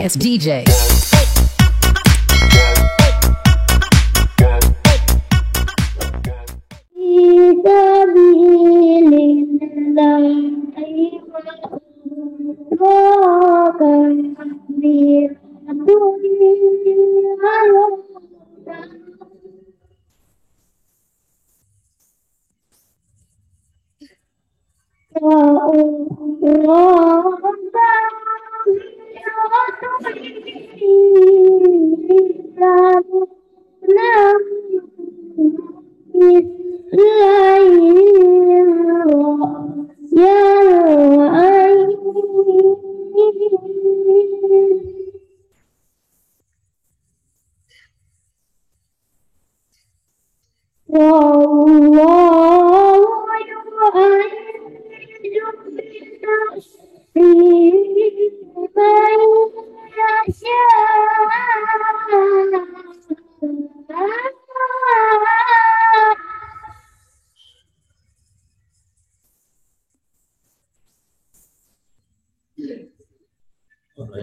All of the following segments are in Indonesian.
best DJ.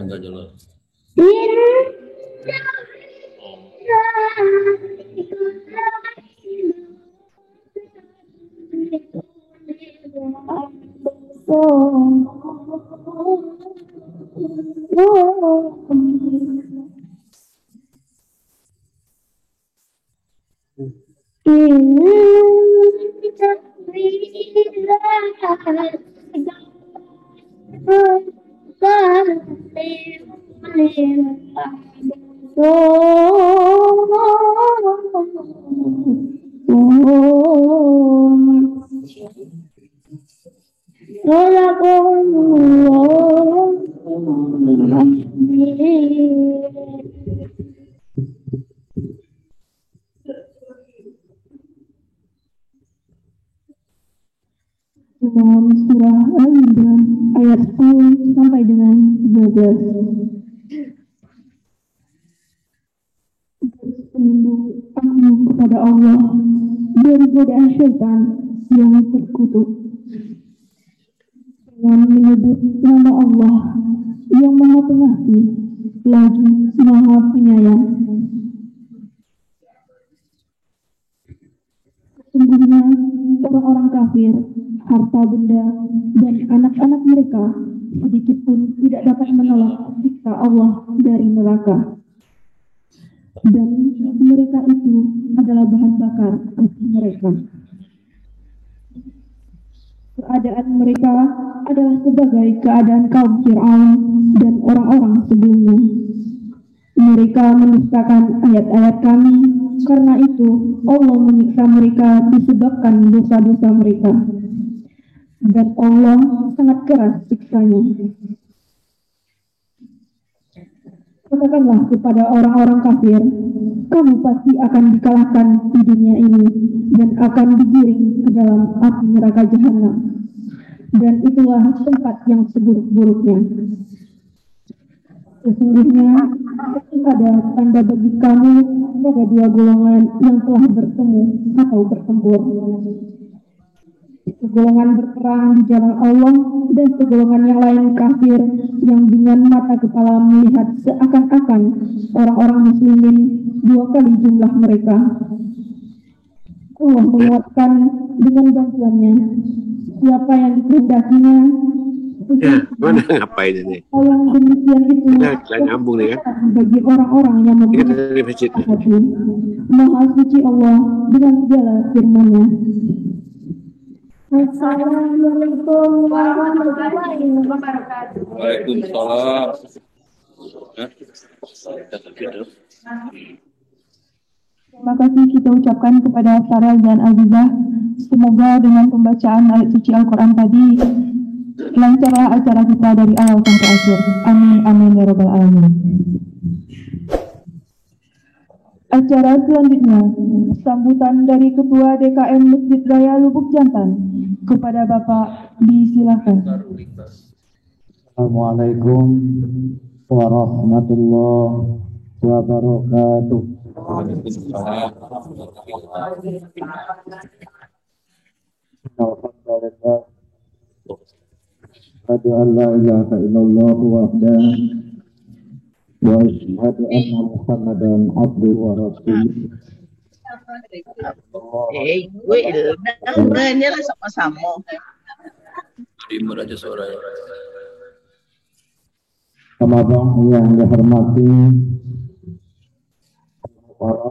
Enggak jelas. Dalam surah Al-Imran ayat 10 sampai dengan 12. Berlindung aku kepada Allah dari godaan syaitan yang terkutuk dengan menyebut nama Allah yang Maha Pengasih lagi Maha Penyayang. Sesungguhnya orang-orang kafir, harta benda, dan anak-anak mereka sedikit pun tidak dapat menolak siksa Allah dari neraka. Dan mereka itu adalah bahan bakar bagi mereka. Keadaan mereka adalah sebagai keadaan kaum Fir'aun dan orang-orang sebelumnya. Mereka menistakan ayat-ayat kami, karena itu Allah menyiksa mereka disebabkan dosa-dosa mereka. Dan Allah sangat keras siksanya. Katakanlah kepada orang-orang kafir, kamu pasti akan dikalahkan di dunia ini dan akan digiring ke dalam api neraka jahanam. Dan itulah tempat yang seburuk-buruknya. Sesungguhnya ada tanda bagi kamu pada dua golongan yang telah bertemu atau bertempur. Segolongan berperang di jalan Allah dan segolongan yang lain kafir yang dengan mata kepala melihat seakan-akan orang-orang muslimin dua kali jumlah mereka. Allah menguatkan dengan bantuannya siapa yang dikehendakinya. Mana ngapain ini? Yang demikian itu Kita nyambung nih kan? bagi orang-orang yang Kita dari masjid. Maha suci Allah dengan segala firman-Nya. Assalamualaikum warahmatullahi wabarakatuh. Waalaikumsalam. Terima kasih kita ucapkan kepada Farel dan Azizah. Semoga dengan pembacaan ayat suci Al-Quran tadi lancarlah acara kita dari awal sampai akhir. Amin, amin, ya rabbal alamin. Acara selanjutnya, sambutan dari Ketua DKM Masjid Raya Lubuk Jantan. Kepada Bapak, disilakan. Assalamualaikum warahmatullahi wabarakatuh. Alhamdulillah. Asyhadu an la ilaha illallah wahdahu wa asyhadu anna Muhammadan abduhu wa rasuluh. Gue ilmu lah sama-sama. Timur aja sore. Abang yang dihormati para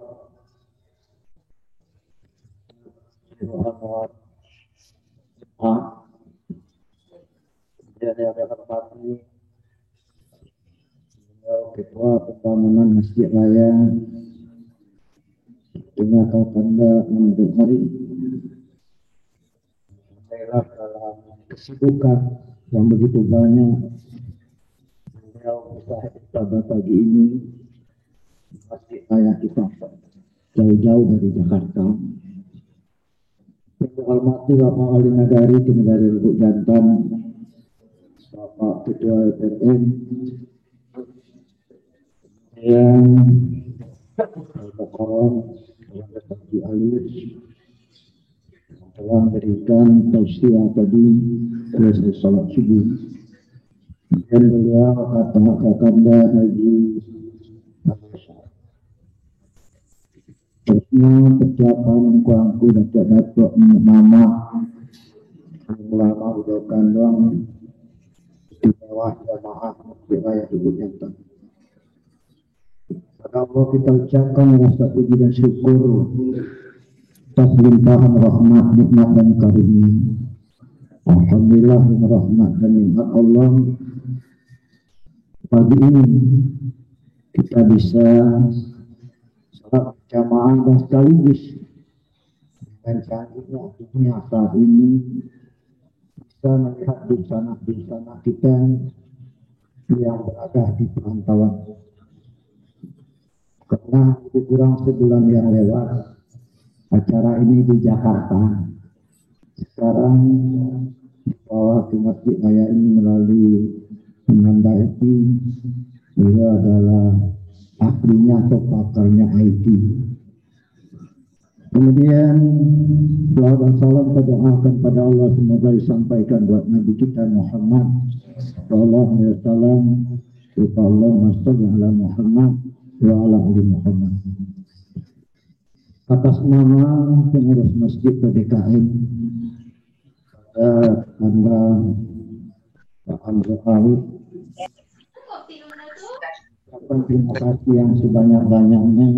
yang dihormati Ketua Pembangunan Masjid Raya dengan tanda untuk hari dalam kesibukan yang begitu banyak pada pagi ini Masjid Raya kita jauh-jauh dari Jakarta. Yang dihormati Bapak Wali Nagari Negara Lubuk Jantan, Bapak Ketua LPM, yang Al-Baqarah yang Haji Alus telah memberikan tausiah tadi selesai salat subuh. Dan beliau kata Kakanda Haji terusnya persiapan kuangku dapat nama ulama udah kandang di bawah jamaah Masjid Raya Lubuk Jantan. Kalau kita ucapkan rasa puji dan syukur atas limpahan rahmat, nikmat dan karunia. Alhamdulillah rahmat dan nikmat Allah. Pagi ini kita bisa salat jamaah dan sekaligus dengan canggihnya dunia saat ini bisa melihat bencana kita yang berada di perantauan. Karena lebih kurang sebulan yang lewat acara ini di Jakarta. Sekarang dibawa ke Masjid Raya ini melalui menandai beliau adalah ahlinya atau pakarnya IT. Kemudian doa dan salam kita doakan pada Allah semoga disampaikan buat Nabi kita Muhammad sallallahu alaihi wasallam. Allahumma shalli ala Muhammad wa ala ali Muhammad. Atas nama pengurus Masjid PDKM pada tanggal Pak Hamzah, terima kasih yang sebanyak-banyaknya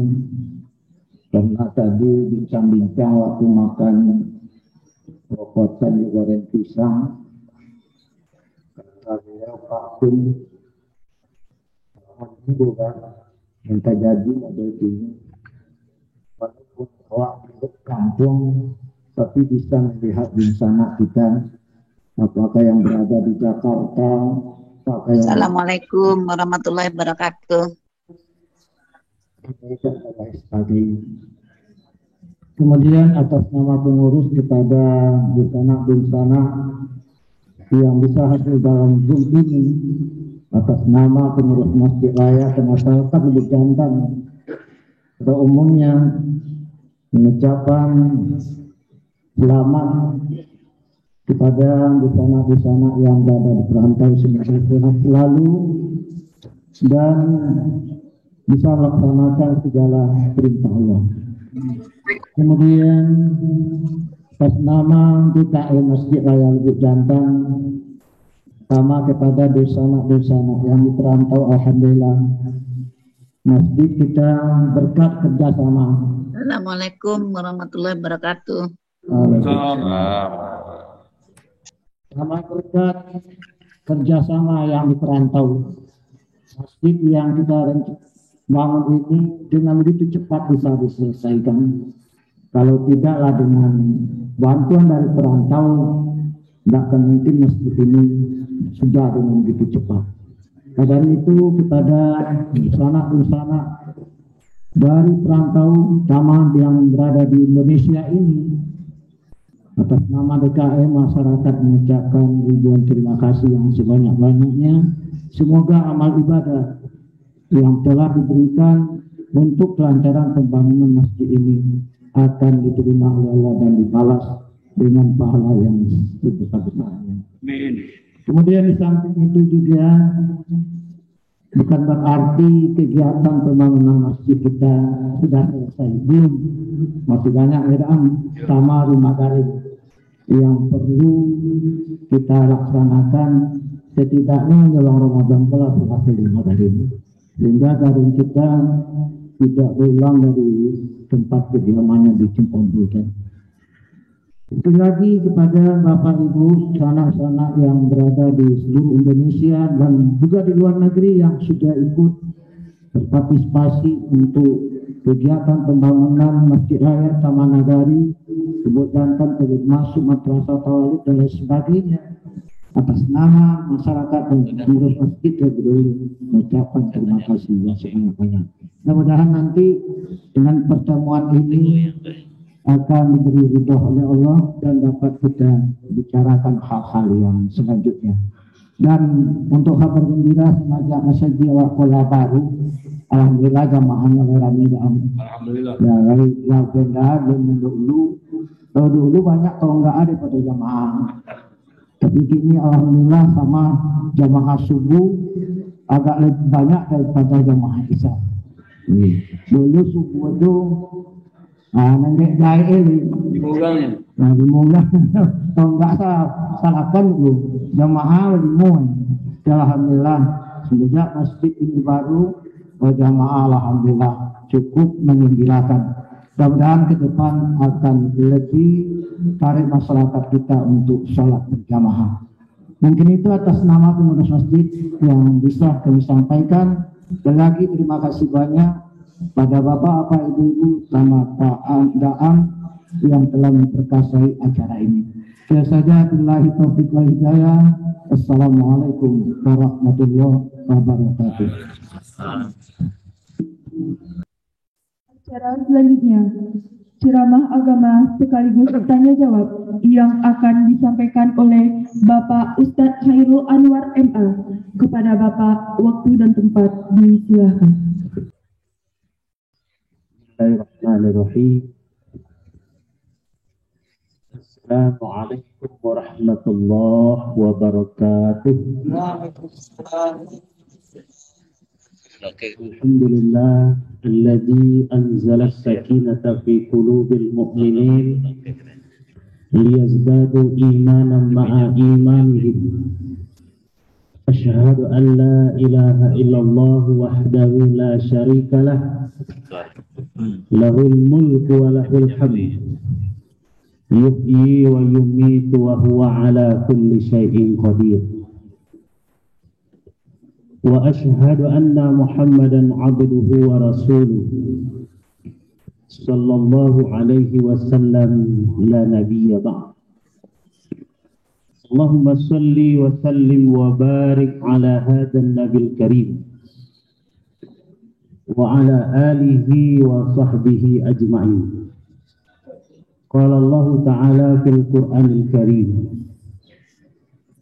karena tadi bincang-bincang waktu makan rokotan di goreng pisang kata beliau Pak Kun bukan yang terjadi ada ini walaupun waktu kampung tapi bisa melihat bencana kita apakah yang berada di Jakarta. Assalamualaikum warahmatullahi wabarakatuh. Kemudian atas nama pengurus kepada bencana yang bisa hadir dalam Zoom ini, atas nama pengurus Masjid Raya dan masyarakat Lubuk Jantan pada umumnya mengucapkan selamat kepada bencana yang berada di perantau semoga sehat selalu dan bisa melaksanakan segala perintah Allah. Kemudian atas nama DKM Masjid Raya Lubuk Jantan sama kepada dosa-dosa yang di perantau, alhamdulillah masjid kita berkat kerjasama. Assalamualaikum warahmatullahi wabarakatuh. Sama berkat kerjasama yang di perantau, masjid yang kita bangun ini dengan begitu cepat bisa diselesaikan. Kalau tidaklah dengan bantuan dari perantau, tidak akan mungkin masjid ini sudah dengan begitu cepat. Karena itu kepada bencana dari perantau jamaah yang berada di Indonesia ini, atas nama DKM masyarakat mengucapkan ribuan terima kasih yang sebanyak-banyaknya. Semoga amal ibadah yang telah diberikan untuk kelancaran pembangunan masjid ini akan diterima oleh Allah dan dibalas dengan pahala yang sebesar-besarnya. Kemudian di samping itu juga Bukan berarti kegiatan pembangunan masjid kita sudah selesai, belum. Masih banyak sama rumah garing yang perlu kita laksanakan setidaknya menjelang Ramadan telah berhasil rumah garing, sehingga garing kita tidak berulang dari tempat kediamannya di Cimpondu. Itu lagi kepada Bapak Ibu sanak-sanak yang berada di seluruh Indonesia dan juga di luar negeri yang sudah ikut berpartisipasi untuk kegiatan pembangunan Masjid Raya Taman Nagari, Sebut Jantan, Sebut Masuk, Madrasah Tawalid dan lain sebagainya. Atas nama masyarakat dan pengurus masjid lebih dulu mengucapkan terima kasih yang sebanyak-banyak. Mudah-mudahan nanti dengan pertemuan ini akan diberi ridho oleh Allah dan dapat kita bicarakan hal-hal yang selanjutnya. Dan untuk kabar gembira sengaja masjid Wakola baru, alhamdulillah jamaahnya ramai. Alhamdulillah. Ya, dari Benda dan dulu banyak kalau nggak ada pada jamaah. Tapi kini alhamdulillah sama jamaah subuh agak lebih banyak daripada jamaah isya. Dulu subuh itu nanti jahit ini dimulangnya. Nah dimulai kalau nggak salahkan dulu jamaah dimulai. Alhamdulillah sejak masjid ini baru jamaah alhamdulillah cukup menggembirakan. Mudah-mudahan ke depan akan lebih tarik masyarakat kita untuk sholat berjamaah. Mungkin itu atas nama pengurus masjid yang bisa kami sampaikan. Dan lagi terima kasih banyak pada Bapak, Ibu, sama Pak Daam yang telah memperkasai acara ini. Saya saja billahi taufiq wal hidayah. Assalamualaikum warahmatullahi wabarakatuh. Acara selanjutnya, ceramah agama sekaligus tanya jawab yang akan disampaikan oleh Bapak Ustadz Khairul Anwar MA. Kepada Bapak, waktu dan tempat disilakan. Bismillahirrahmanirrahim. Assalamualaikum warahmatullahi wabarakatuh. Alhamdulillah alladzi anzala as-sakinata fi qulubil mu'minin liyazdadu imanan ma'a imanihim. Asyhadu an la ilaha illallah wahdahu la syarika lah. Lahul mulku wa lahul hamd. Yuhyi wa yumiitu wa huwa ala kulli syai'in qadir. Wa asyhadu anna Muhammadan abduhu wa rasuluhu sallallahu alaihi wasallam la nabiyya ba'd. Allahumma salli wa sallim wa barik ala hadzal nabil karim wa ala alihi wa sahbihi ajma'in. Qala Allah ta'ala fil Qur'anil Karim,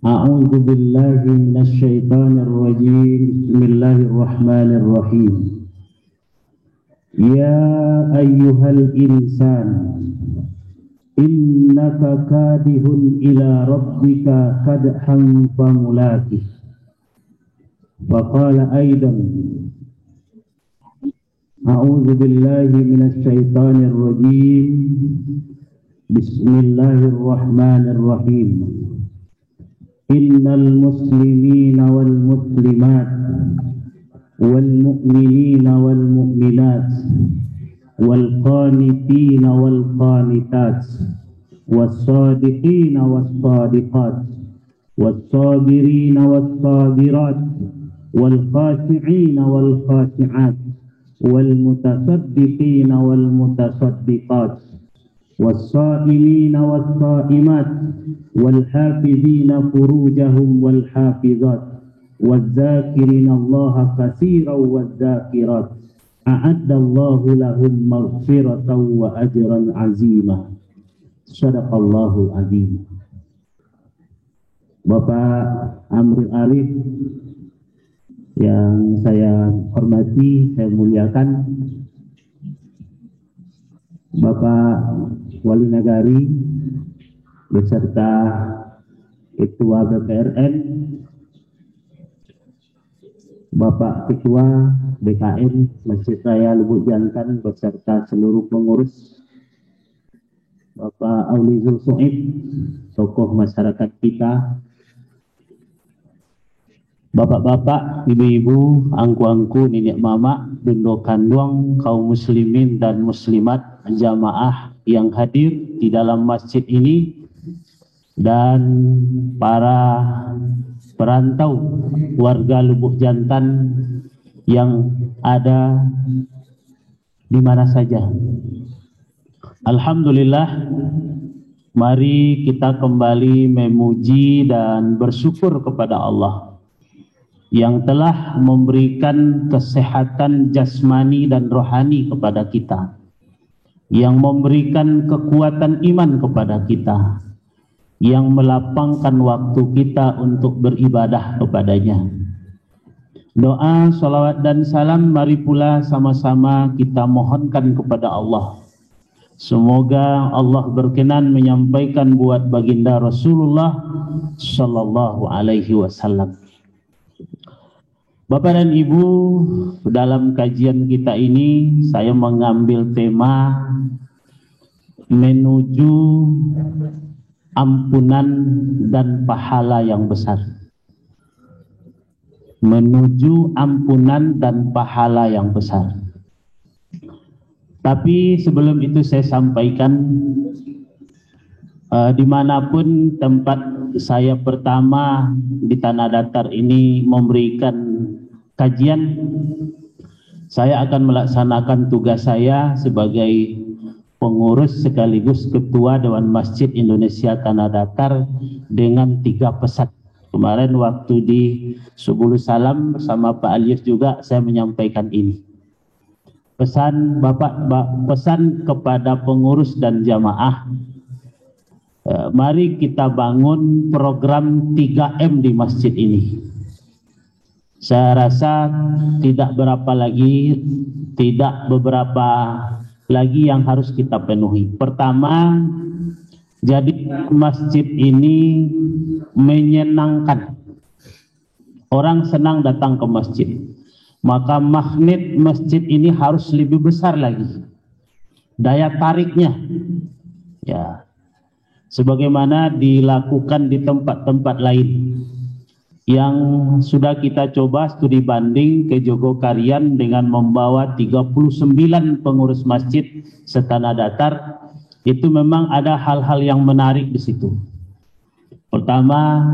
a'udzu billahi minasy syaithanir rajim. Bismillahirrahmanirrahim. Ya ayyuhal insan innaka kadihun ila rabbika kadhan famulaqih. Wa qala aidan a'udzu billahi minasy syaithanir rajim. Bismillahirrahmanirrahim. Innal muslimina wal muslimat wal mu'minina wal mu'minat wal qanitina wal qanitat was sadiqina was sadiqat was sabirina was sabirat wal khashi'ina wal khashi'at wal mutasaddiqina wal mutasaddiqat والصائمين والصائمات والحافظين فروجهم والحافظات والذاكرين الله كثيرا والذاكرات أعد الله لهم مغفرة وأجرا عظيما. صدق الله العظيم. Bapak Amrul Arif yang saya hormati, saya muliakan, Bapak Wali Nagari beserta Ketua BPRN, Bapak Ketua BKM Masjid Raya Lubuk Jantan beserta seluruh pengurus, Bapak Aulizul Soib, tokoh masyarakat kita, bapak-bapak, ibu-ibu, angku-angku, nenek mama, dundo kanduang, kaum muslimin dan muslimat, jamaah yang hadir di dalam masjid ini, dan para perantau warga Lubuk Jantan yang ada di mana saja. Alhamdulillah, mari kita kembali memuji dan bersyukur kepada Allah yang telah memberikan kesehatan jasmani dan rohani kepada kita, yang memberikan kekuatan iman kepada kita, yang melapangkan waktu kita untuk beribadah kepadanya. Doa, salawat dan salam mari pula sama-sama kita mohonkan kepada Allah. Semoga Allah berkenan menyampaikan buat baginda Rasulullah Sallallahu Alaihi Wasallam. Bapak dan Ibu, dalam kajian kita ini saya mengambil tema menuju ampunan dan pahala yang besar. Menuju ampunan dan pahala yang besar. Tapi sebelum itu saya sampaikan, dimanapun tempat saya pertama di Tanah Datar ini memberikan kajian, saya akan melaksanakan tugas saya sebagai pengurus sekaligus Ketua Dewan Masjid Indonesia Tanah Datar dengan 3 pesan. Kemarin waktu di Subul Salam bersama Pak Alius juga saya menyampaikan ini. Pesan pesan kepada pengurus dan jamaah, mari kita bangun program 3M di masjid ini. Saya rasa tidak beberapa lagi yang harus kita penuhi. Pertama, jadi masjid ini menyenangkan. Orang senang datang ke masjid. Maka magnet masjid ini harus lebih besar lagi. Daya tariknya. Ya. Sebagaimana dilakukan di tempat-tempat lain. Yang sudah kita coba studi banding ke Jogokarian dengan membawa 39 pengurus masjid setanah datar, itu memang ada hal-hal yang menarik di situ. Pertama,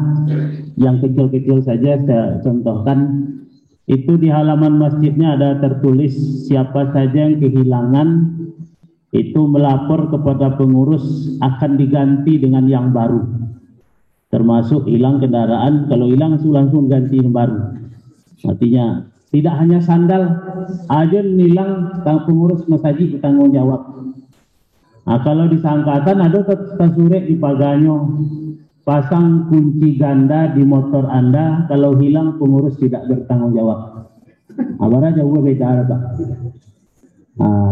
yang kecil-kecil saja saya contohkan, itu di halaman masjidnya ada tertulis siapa saja yang kehilangan itu melapor kepada pengurus akan diganti dengan yang baru. Termasuk hilang kendaraan, kalau hilang langsung ganti yang baru. Artinya tidak hanya sandal aja hilang, pengurus masjid bertanggung jawab. Nah, kalau di Sangkatan ada tersurat di paganyo, pasang kunci ganda di motor Anda, kalau hilang pengurus tidak bertanggung jawab. Abara jauh beda Pak.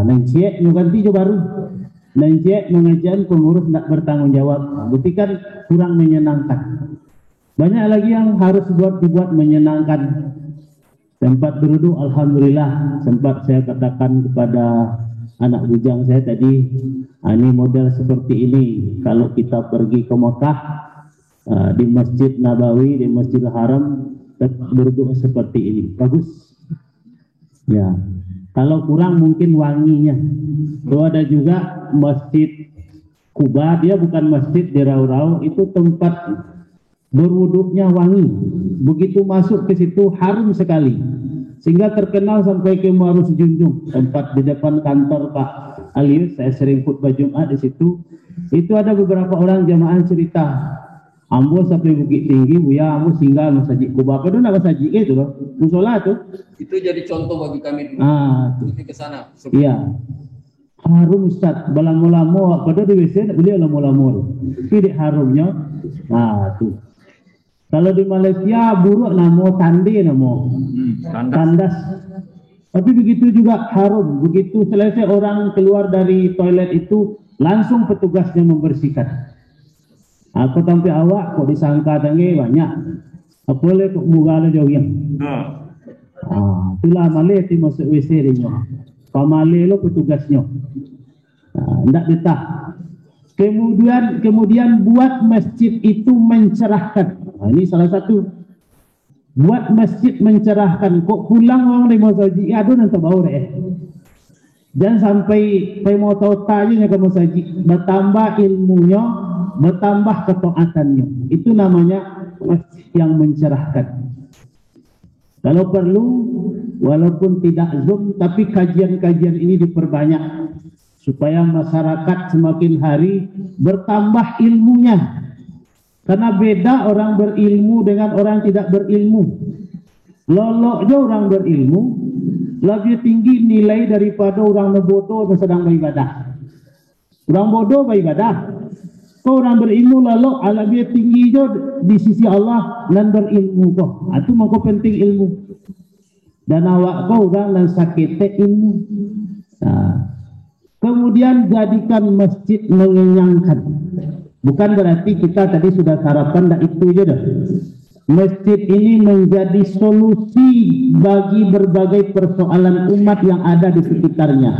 Nanti ganti jo baru. Nanti mengajian pengurus tidak bertanggung jawab. Berarti kan kurang menyenangkan. Banyak lagi yang harus dibuat menyenangkan. Tempat duduk, alhamdulillah, sempat saya katakan kepada anak bujang saya tadi, ini model seperti ini. Kalau kita pergi ke Mekah, di Masjid Nabawi, di Masjidil Haram, duduk seperti ini. Bagus. Ya. Kalau kurang mungkin wanginya. Itu ada juga Masjid Kuba, dia bukan masjid di Rau-Rau, itu tempat berwuduknya wangi. Begitu masuk ke situ harum sekali. Sehingga terkenal sampai ke Muarus Junjung, tempat di depan kantor Pak Alius, saya sering khutbah Jumat di situ. Itu ada beberapa orang jamaah cerita, ambo sampai Bukit Tinggi, buya ambo singgah masjid Kuba. Apa itu nama masjid itu loh, musola tuh. Itu jadi contoh bagi kami dulu. Ke sana. Iya. Harum Ustaz, balamo-lamo, pada di WC beliau lamo-lamo. Tidak harumnya. Nah, tuh. Kalau di Malaysia buruk namo tande namo. Tandas. Tapi begitu juga harum. Begitu selesai orang keluar dari toilet itu, langsung petugasnya membersihkan. Aku sampai awak kok disangka tangi banyak. Boleh kok mugala jauh yang. Itulah malih ti masuk WC dia. Pamalih lo petugasnya. Ndak betah. Kemudian buat masjid itu mencerahkan. Ini salah satu. Buat masjid mencerahkan. Kok pulang orang di masjid aduh nanti bau deh. Dan sampai mau tahu tanya ke masjid, bertambah ilmunya, bertambah ketaatannya. Itu namanya masjid yang mencerahkan. Kalau perlu, walaupun tidak Zoom, tapi kajian-kajian ini diperbanyak supaya masyarakat semakin hari bertambah ilmunya. Karena beda orang berilmu dengan orang tidak berilmu. Loloknya orang berilmu lebih tinggi nilai daripada orang bodoh yang sedang beribadah. Orang bodoh beribadah. Kau orang berilmu lalu lebih tinggi jo di sisi Allah dan berilmu kau. Itu maka penting ilmu. Dan awak kau orang dan sakit ilmu. Kemudian jadikan masjid mengenyangkan. Bukan berarti kita tadi sudah sarapan, dah itu je dah. Masjid ini menjadi solusi bagi berbagai persoalan umat yang ada di sekitarnya.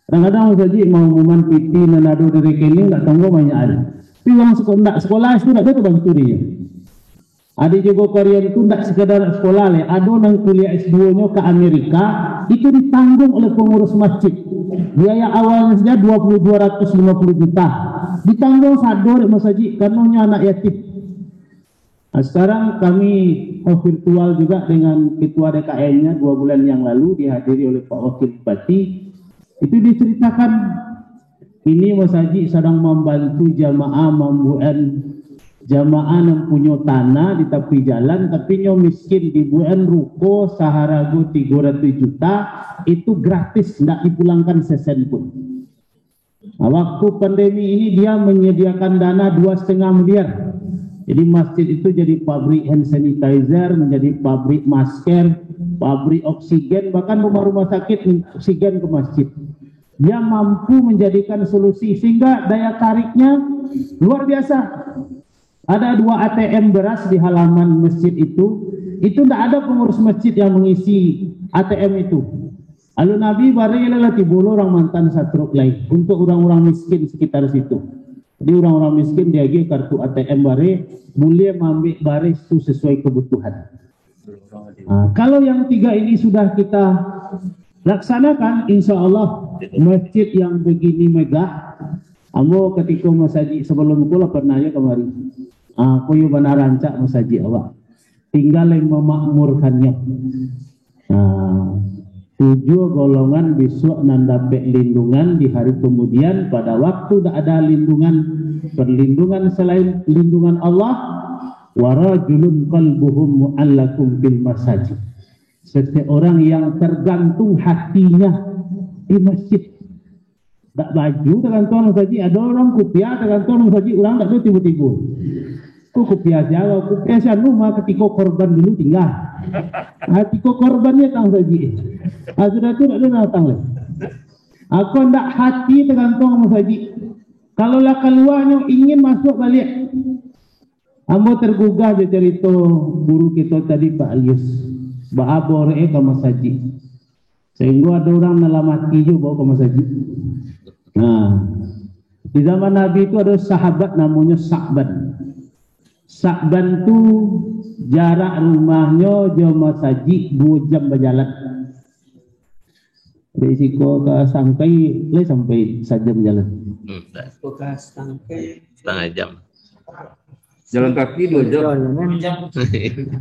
Kadang-kadang saja mau umuman PT menado di rekening tak tanggung banyak ada. Tapi yang sekolah itu tak ada bantu dia. Ada juga Korea itu tak sekedar sekolah le, ada nang kuliah S2-nya ke Amerika itu ditanggung oleh pengurus masjid. Biaya awalnya saja 250 juta. Ditanggung sador masjid karena anak yatim. Nah, sekarang kami virtual juga dengan ketua DKM-nya 2 bulan yang lalu dihadiri oleh Pak Wakil Bupati. Itu diceritakan ini Mas Haji sedang membantu jamaah membuat jamaah yang punya tanah di tepi jalan tapi nyo miskin dibuat ruko saharago 300 juta itu gratis, tidak dipulangkan sesen pun. Nah, waktu pandemi ini dia menyediakan dana 2,5 miliar. Jadi masjid itu jadi pabrik hand sanitizer, menjadi pabrik masker, pabrik oksigen, bahkan rumah-rumah sakit oksigen ke masjid. Dia mampu menjadikan solusi sehingga daya tariknya luar biasa. Ada 2 ATM beras di halaman masjid itu tidak ada pengurus masjid yang mengisi ATM itu. Lalu Nabi barangnya tibolo orang mantan satruk lain untuk orang-orang miskin sekitar situ. Jadi orang-orang miskin dia kartu ATM bare boleh mengambil bare itu sesuai kebutuhan. Nah, kalau yang 3 ini sudah kita laksanakan, insya Allah masjid yang begini megah. Amo ketika masjid sebelum kula pernah ya kemarin. Koyo benar rancak masjid awak. Tinggal yang memakmurkannya. 7 golongan besok nandape lindungan di hari kemudian pada waktu tidak ada perlindungan selain lindungan Allah. Warajulun qalbuhum mu'allakum bil masajid. Seseorang yang tergantung hatinya di masjid. Tak baju tergantung masjid, ada orang kupiah tergantung masjid, orang tak tahu tiba-tiba. Kok kupiah Jawa, kupiah Syanu mah ketika korban dulu tinggal. Ketika korbannya tang masjid. Sudah tu tak ada datang lagi. Aku ndak hati tergantung masjid. Kalau lah keluarnya ingin masuk balik. Ambo tergugah dia cerita guru kita tadi Pak Alius. Bahabor ke masjid. Sehingga ada orang melamati juga bawa ke masjid. Nah, di zaman Nabi itu ada sahabat namanya Sa'ban. Sa'ban itu jarak rumahnya jauh masjid 2 jam berjalan. Dari Siko ke Sangkai, sampai sejam jalan. Ke Sangkai setengah jam. Jalan kaki 2 jam.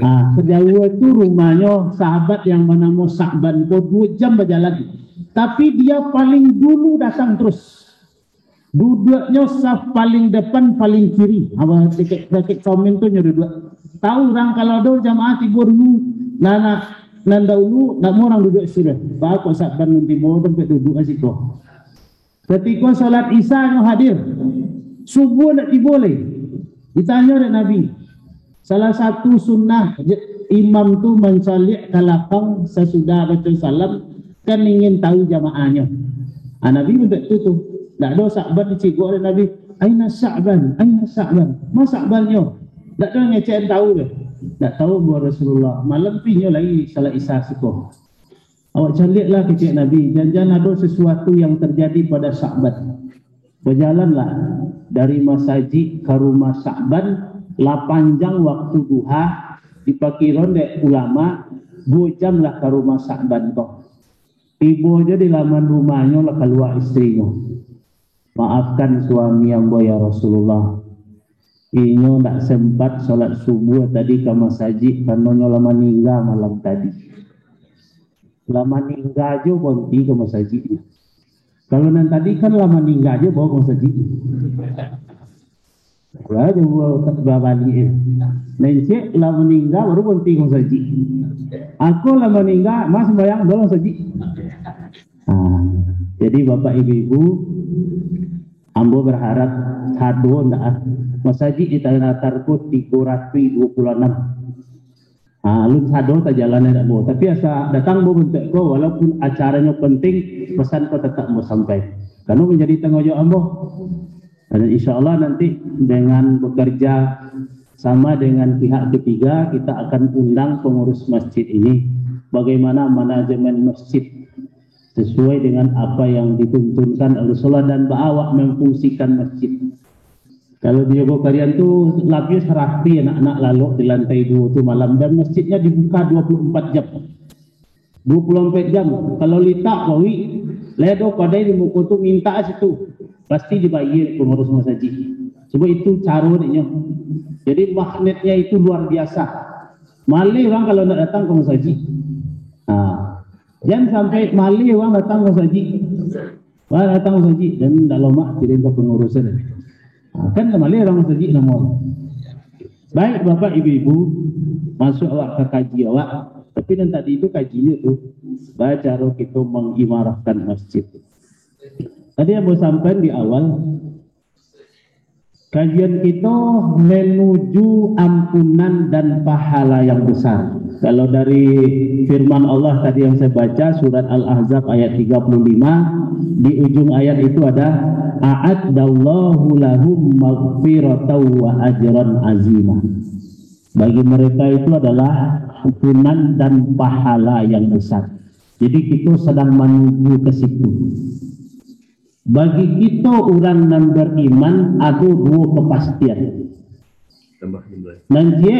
Nah, sejauh itu rumahnya sahabat yang bernama Sa'ban itu 2 jam berjalan. Tapi dia paling dulu datang terus. Duduknya saf paling depan, paling kiri. Abang tiket komen tu nyuruh tahu orang kalau ada jamaah tiba dulu, nanda dulu, nak mau orang duduk sudah. Bapak Sa'ban nanti bawa tempat duduk di situ. Ketika salat Isya yang hadir, subuh nak diboleh. Ditanya oleh Nabi, salah satu sunnah imam tu mensalih ke lapang sesudah baca salam kan ingin tahu jamaahnya. Nabi betul tu. Tak ada Sa'ban dicikgu oleh Nabi. Aina Sa'ban? Aina Sa'ban? Mas Sa'bannya? Tak ada ngecek tahu ke? Tak tahu buat Rasulullah. Malam pinyo lagi salat isya siko. Awak carilah kecik Nabi. Jangan ada sesuatu yang terjadi pada Sya'ban. Berjalanlah dari masjid ke rumah Sya'ban. 8 jam waktu duha. Dipakiron dek ulama. 2 jam lah ke rumah Sya'ban toh. Ibu aja di laman rumahnya lah keluar istrinya. Maafkan suami yang ya Rasulullah. Inyo tak sempat sholat subuh tadi ke masjid karena nyo lama ninggal malam tadi. Lama ninggal aja berhenti ke masjid. Kalau nanti tadi kan lama ninggal aja bawa ke masjid. Wah, jauh tak balik. Nanti lama ninggal baru berhenti ke masjid. Aku lama ninggal mas bayang bawa masjid. Jadi bapak ibu-ibu, ambo berharap satu ndak masjid di Tanah-Tarko 326. Lu sado tak jalan nak bo. Tapi asa datang bo bentuk ko walaupun acaranya penting, pesan ko tetap mau sampai. Karena menjadi tanggung jawab ambo. Dan insyaallah nanti dengan bekerja sama dengan pihak ketiga kita akan undang pengurus masjid ini bagaimana manajemen masjid sesuai dengan apa yang dituntunkan oleh Rasulullah dan bahwa memfungsikan masjid. Kalau di Yogo Karian tu lapis rapi anak-anak lalu di lantai 2 tu malam dan masjidnya dibuka 24 jam. 24 jam. Kalau litak bawi, ledo pada di muka tu minta situ. Pasti dibayar pengurus masjid. Sebab itu caranya. Jadi magnetnya itu luar biasa. Malih orang kalau nak datang ke masjid. Jangan sampai malih orang datang ke masjid. Orang datang ke masjid dan tak lama kirim ke pengurusan. Kan malih orang masjid nama. Baik bapak ibu-ibu, masuk awak ke kaji awak. Tapi dan tadi itu kajinya tu baca kita mengimarahkan masjid. Tadi yang mau sampaikan di awal, kajian kita menuju ampunan dan pahala yang besar. Kalau dari firman Allah tadi yang saya baca surat Al-Ahzab ayat 35, di ujung ayat itu ada a'addallahu lahum maghfiratan wa ajran azimah. Bagi mereka itu adalah ampunan dan pahala yang besar. Jadi kita sedang menuju ke situ. Bagi kita orang yang beriman ada 2 kepastian. Nanti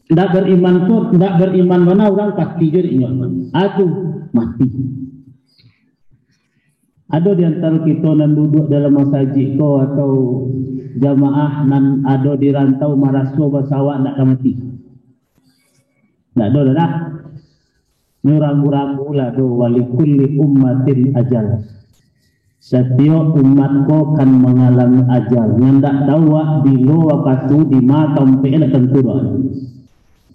tidak beriman tu, tidak beriman mana orang pasti jadi ingat. Aduh mati. Ada di antara kita yang duduk dalam masjid ko atau jamaah nan ada di rantau maraso basawak nak mati. Tak ada dah. Ni rambu-rambu lah do walikulli ummatin ajal. Setiap umat ko kan mengalami ajal. Ngandak tahu bila waktu di mata sampai nak tentu dah.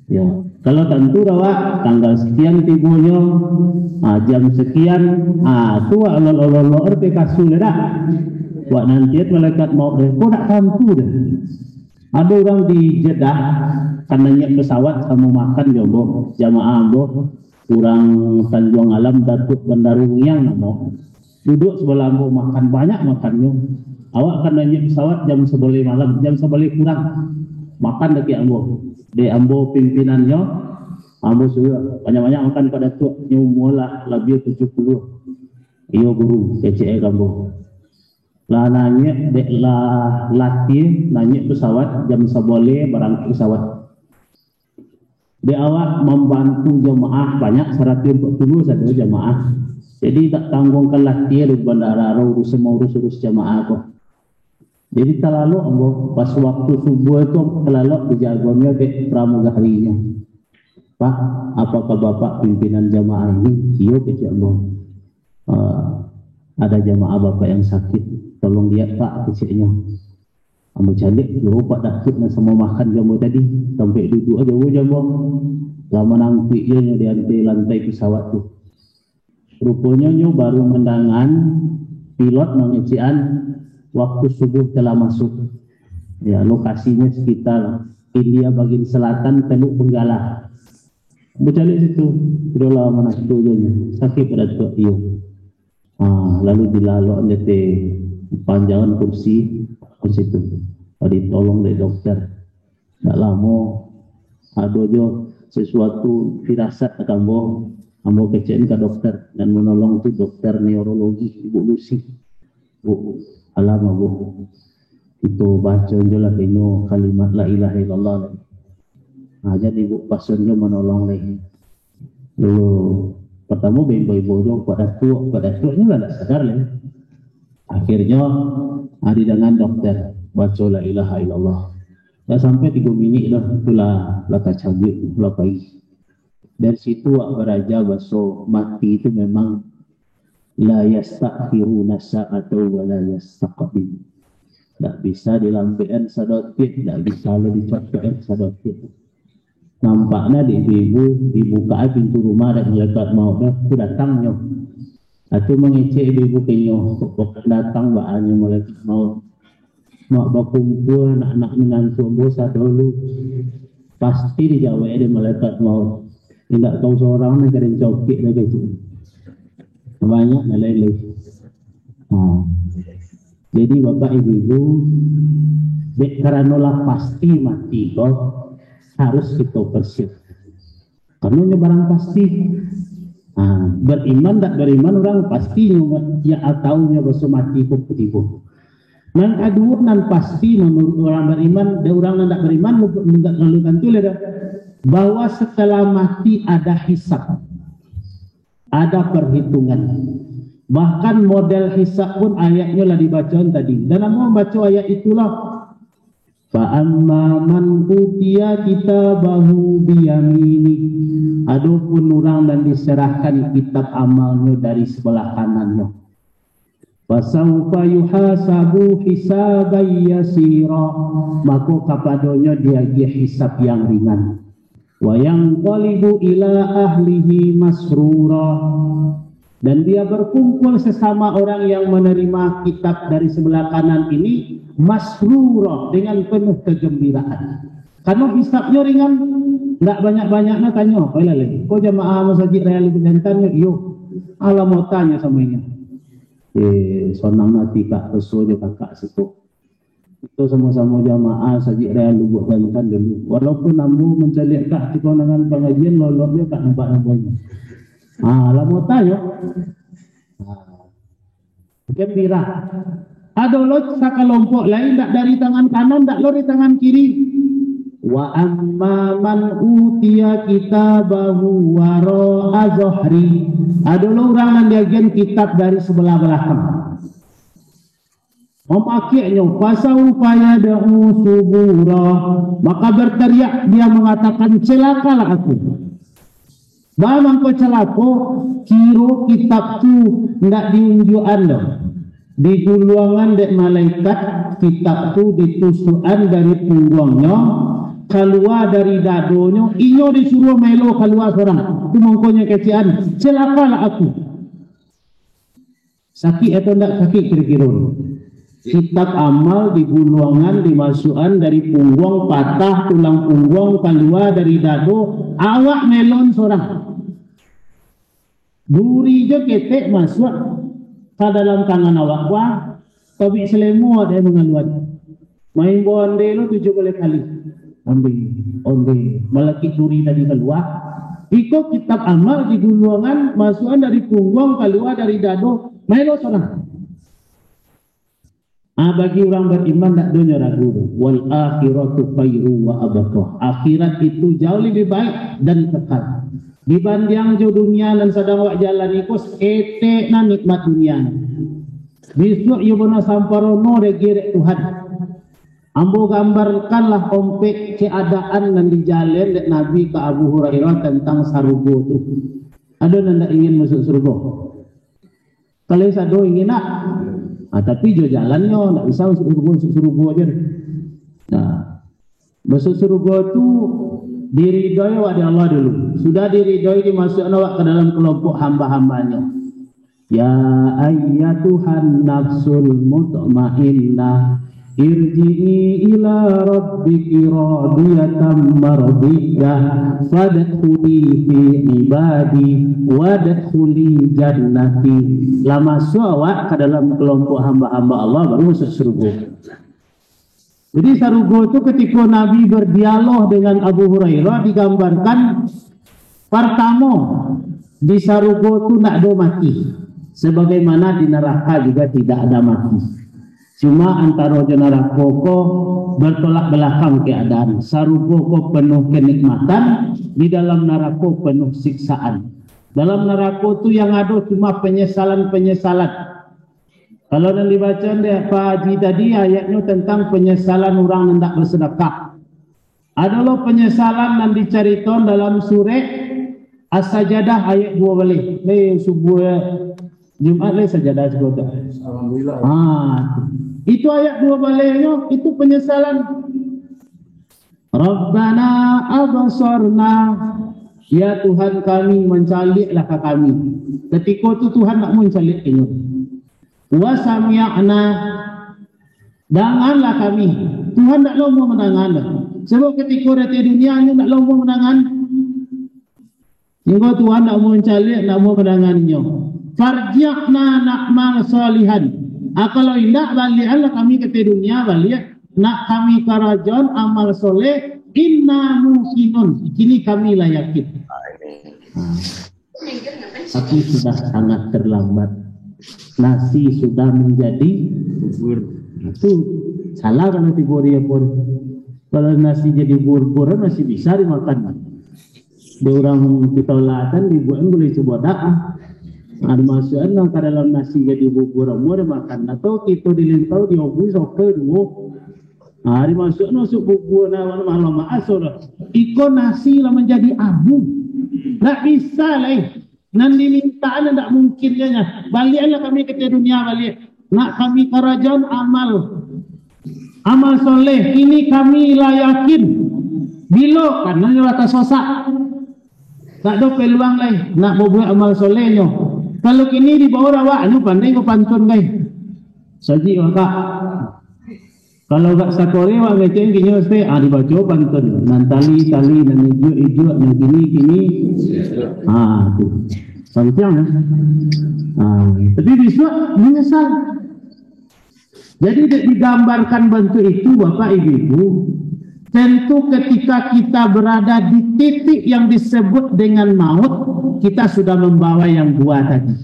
Ya, kalau tentu dah tanggal sekian tibunya, jam sekian, tu Allah erti kasul dah. Wak nanti malaikat mau kau tak tentu dah. Ada orang di Jeddah karena pesawat sama makan jomblo jamaah ambo kurang Tanjung Alam Datuk Bandarung yang namo. Duduk sebelah ambo makan banyak makannya. Awak kan nanya pesawat jam 11 malam, jam 11 kurang makan dekat ambo. Di ambo pimpinannya, ambo suruh banyak-banyak makan pada tuak nyumula lebih 70. Iyo guru PCE ambo. Lah nanya dek lah latih nanya pesawat jam 11 berangkat pesawat. Di awak membantu jemaah banyak 140 satu jemaah. Jadi tak tanggung latih di bandara urus semua urus jemaah kok. Jadi terlalu ambo pas waktu subuh itu terlalu dijaganya ke pramugarinya. Pak, apakah bapak pimpinan jamaah ini? Iya ke ambo. Ada jamaah bapak yang sakit, tolong lihat pak kecilnya. Ambo calik, jauh pak dakit semua makan jambu tadi sampai duduk aja jambu. Lama nangkiknya di lantai pesawat tu. Rupanya baru mendangan pilot mengisian. Waktu subuh telah masuk. Ya, lokasinya sekitar India bagian selatan, Teluk Benggala. Bercalik situ, berdoa mana situ sakit pada tuak iyo. Lalu dilalui nete panjangan kursi ke situ. Ditolong dari dokter. Tak lama Ada jo sesuatu firasat kambo kecein ke dokter dan menolong tu dokter neurologi Ibu Lucy. Bu, alama bu. Itu baca je lah ini kalimat la ilaha illallah. Nah, jadi bu pasien je menolong lagi. Dulu pertama ibu-ibu jo pada tua ni lah sadar lah. Akhirnya hari dengan dokter baca la ilaha illallah. Dah sampai 3 minit dah itulah laka cabut pula pagi. Dari situ beraja baso mati itu memang la yastakhiruna sa'atu wa la yastaqdim. Tak bisa dilampian sadotit, tak bisa lo dicocokin sadotit. Nampaknya di ibu dibuka pintu rumah dan malaikat maut dah aku datangnya. Atau mengecek ibu kenyo pokok datang baannya malaikat maut. Mak berkumpul anak-anak menantu bosa dulu pasti dijawab dia malaikat maut. Tidak tahu seorang nak kena cokik lagi tu. Banyak nilai. Jadi bapak ibu karena pasti mati kok harus kita persiapkan. Karena barang pasti. Beriman tak beriman orang pasti ya tahunya bahasa mati kok tiba. Yang kedua nan pasti menurut orang beriman dan orang yang tak beriman enggak lalukan tu lah bahwa setelah mati ada hisab, ada perhitungan. Bahkan model hisab pun ayatnya lah dibacakan tadi. Dan mau baca ayat itulah fa amma man utiya kitabahu biyamini. Adapun orang dan diserahkan kitab amalnya dari sebelah kanannya. Fasawfa yuhasabu hisaban yasira, maka kapadanya dia hisab yang ringan. Wa yanqalibu ila ahlihi masrura, dan dia berkumpul sesama orang yang menerima kitab dari sebelah kanan ini masrura, dengan penuh kegembiraan. Karena hisabnya ringan, enggak banyak-banyaknya tanya, kok jamaah masjid raya lebih tanya, yo alamat tanya sama ini. Sonang nanti kak pesuanya kakak situ itu sama-sama jamaah sajik raya lubuk bankan dulu walaupun namu mencari kak di konangan pengajian loloknya kak nampak-nampaknya lama tanya gembira ada lo kelompok lain tak dari tangan kanan tak lo di tangan kiri. Wa amma man utiya kitabahu wara'a zuhri, adalah orang yang diagen kitab dari sebelah belakang. Memakainya pasal upaya da'u subura, maka berteriak dia mengatakan celakalah aku. Bagaimana kau celaka? Kira kitab tu tidak diunjuk anda. Di guluangan dek malaikat kitab tu ditusukan dari punggungnya keluar dari dadonya, iyo disuruh melo keluar seorang. Itu mongkonya kecian, celakalah aku. Sakit atau tidak sakit kira-kira? Kitab amal di gulungan dimasukkan dari punggung, patah tulang punggung keluar dari dado, awak melon seorang. Duri je ketek masuk ke dalam tangan awak wah, tapi selemu ada yang mengaluan. Main bonde lo 17 kali. Onde melaki duri tadi keluar. Ikut kitab amal di gulungan masukkan dari punggung keluar dari dado, melo seorang. Bagi orang beriman tak dunia ragu. Wal akhiratu khairu wa abqa. Akhirat itu jauh lebih baik dan kekal. Dibanding jauh dunia dan sedang wak jalan ikut etek na nikmat dunia. Besok you bona samparono regirek Tuhan. Ambo gambarkanlah ompek keadaan dan di jalan dek Nabi ke Abu Hurairah tentang sarugo itu. Ada nanda ingin masuk surga? Kalau sado ingin nak, tapi jo jalannya tak bisa masuk surga aja. Nah, masuk surga itu diridhoi oleh Allah dulu. Sudah diridhoi dimasukkan awak ke dalam kelompok hamba-hambanya. Ya ayyatuhan nafsul mutmainnah, irji'i ila rabbiki radiyatan mardiyah fadkhuli fi ibadi wadkhuli jannati. Lah masuk awak ke dalam kelompok hamba-hamba Allah baru masuk surga. Jadi sarugo itu ketika Nabi berdialog dengan Abu Hurairah digambarkan pertama di sarugo itu tidak ada mati, sebagaimana di neraka juga tidak ada mati. Cuma antara neraka ko bertolak belakang keadaan. Sarugo ko penuh kenikmatan, di dalam neraka penuh siksaan. Dalam neraka itu yang ada cuma penyesalan-penyesalan. Kalau yang dibaca Pak Haji tadi ayatnya tentang penyesalan orang yang tidak bersedekah. Adalah penyesalan yang diceritakan dalam surah As-Sajadah ayat 2 balik. Subuh Jumat Sajadah sekolah. Alhamdulillah. Itu ayat 2 baliknya itu penyesalan. Rabbana abasarna, ya Tuhan kami mencaliklah ke kami. Ketika itu Tuhan tak mencalik ini. Wa sami'na, danganlah kami. Tuhan tak lama menangan. Sebab ketika di dunia ni tak lama menangan. Hingga Tuhan tak mau mencalik, tak mau menangannya. Farji'na na'mal salihan. Kalau tidak baliklah kami ke dunia, balik nak kami karajon amal soleh. Inna muqinun, kini kami lah yakin. Tapi sudah sangat terlambat. Nasi sudah menjadi bubur. Itu salah kalau kategori pun. Kalau nasi jadi bubur masih bisa dimakan. Di orang kita latan dibuat boleh coba daah. Ada masukan yang ke dalam nasi jadi bubur boleh makan. Atau kita dilintau diobus oke dulu. Hari masuk bubur nama malam asor. Iko nasi lah menjadi abu. Tak bisa lah. Nanti mintaan tidak mungkin dia. Baliklah kami ke dunia balik. Nak kami kerajaan amal soleh. Ini kami lah yakin. Bila karena dia rata sosak. Tak ada peluang lain. Nak buat amal solehnya. Kalau kini di bawah awak, anu pandai ke pantun guys. Saji kakak. Kalau tak sakore awak ngeceng kini mesti dibaca pantun. Nantali tali dan ijo dan kini. Tu. Sampai tapi bisa menyesal. Jadi digambarkan bentuk itu Bapak Ibu. Tentu ketika kita berada di titik yang disebut dengan maut, kita sudah membawa yang dua tadi.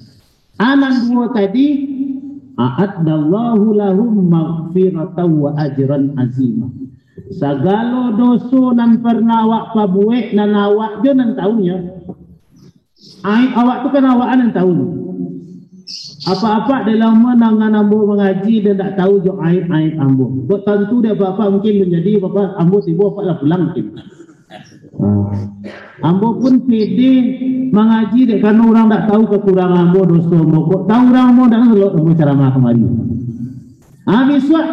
Anak dua tadi, a'addallahu lahum maghfiratan wa ajran azimah. Segala dosa nan pernah awak pabuek nan awak je nan tahunya. Awak tu kan awak nan tahu. Apa-apa dalam menangan ambo mengaji dan tak tahu jo aib ambo. Buat tentu dia bapa mungkin menjadi bapa ambo tiba lah pulang mungkin. Ambo pun pede mengaji dek karena orang tak tahu kekurangan ambo dosa ambo. Tahu orang ambo dak ngelok ambo ceramah kemari. Habislah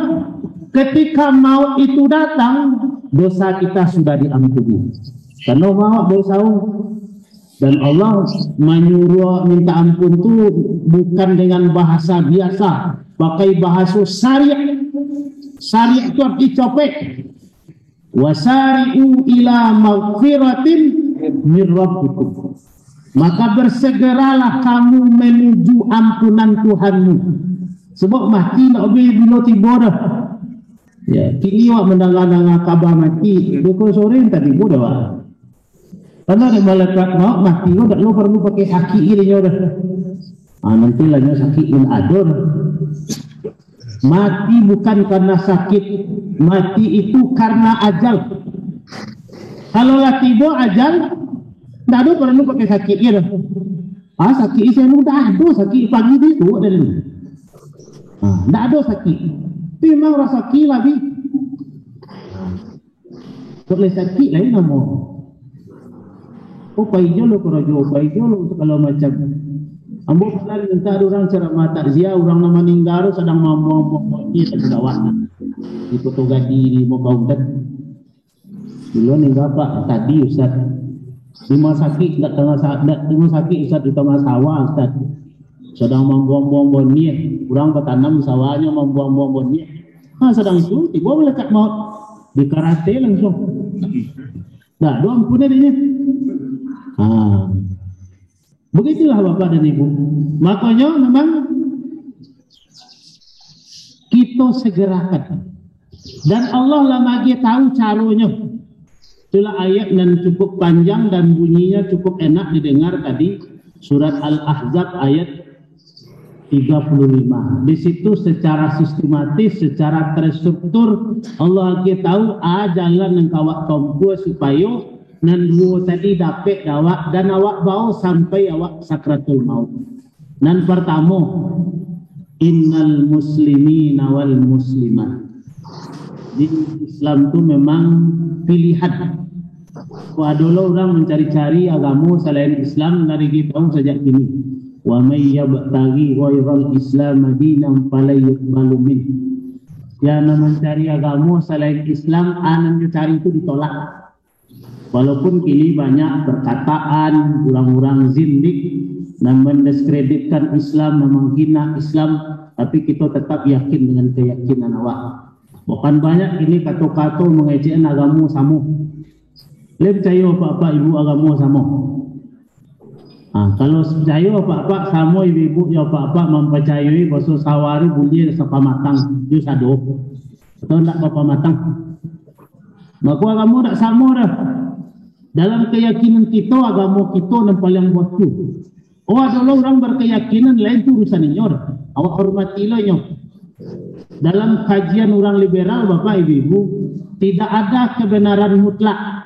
ketika maut itu datang, dosa kita sudah diampuni. Karena maut dosa dan Allah menyuruh minta ampun itu bukan dengan bahasa biasa, pakai bahasa syariah. Syariah itu arti copek. Wasari'u ila maghfiratin min rabbikum. Maka bersegeralah kamu menuju ampunan Tuhanmu. Sebab mati nak bila tiba dah. Ya, kini awak mendengar kabar mati, pukul sore tadi tiba dah. Karena ada malaikat maut mati lo tak lo perlu pakai sakit ini dah. Nanti lahnya sakit in ador. Mati bukan karena sakit, mati itu karena ajal. Kalau lah tiba ajal, tak ada perlu pakai sakit ini dah. Sakit saya lu dah ada sakit pagi itu ada lu. Tak ada sakit. Tapi memang rasa sakit lagi. Boleh sakit lain nama. Paijo lo korojo, paijo lo kalau macam. Ambo pernah minta orang ceramah takziah orang nama meninggal sedang mau ni tak gawat. Di Kota Gadi di Mokaudat. Dulu ninggal Pak tadi Ustaz. Di rumah sakit tak tengah rumah sakit Ustaz di tengah sawah Ustaz. Sedang membuang-buang boniah, orang bertanam sawahnya membuang-buang boniah. Sedang itu tiba melekat maut di karate langsung. Nah, doa ampunnya dia. Begitulah Bapak dan Ibu. Makanya memang kita segerakan Dan Allah lah magi tahu caranya. Itulah ayat yang cukup panjang dan bunyinya cukup enak didengar tadi. Surat Al-Ahzab ayat 35. Di situ secara sistematis, secara terstruktur Allah lagi tahu jalan yang kawak tompu supaya nan dua tadi dapat dawak dan awak bau sampai awak sakratul maut. Nan pertama, innal muslimina wal muslimat. Di Islam itu memang pilihan. Wadulah orang mencari-cari agama selain Islam dari kita sejak ini. Wa may yabtaghi ghairal islam dinan fala yuqbalu min. Yang mencari agama selain Islam, yang cari itu ditolak. Walaupun kini banyak perkataan orang-orang zindik dan mendiskreditkan Islam, menghina Islam, tapi kita tetap yakin dengan keyakinan awak. Bukan banyak ini kata-kata mengejekkan agama sama. Lebih percaya apa-apa ibu agama sama. Kalau percaya apa-apa sama ibu ya apa-apa mempercayai bahasa sawari bunyi sapa matang itu sado. Atau tak apa matang. Maka agama tak sama dah. Dalam keyakinan kita agama kita yang paling waktu. Adalah orang berkeyakinan lain itu urusan nyor. Awak hormatilah nyor. Dalam kajian orang liberal Bapak Ibu, tidak ada kebenaran mutlak.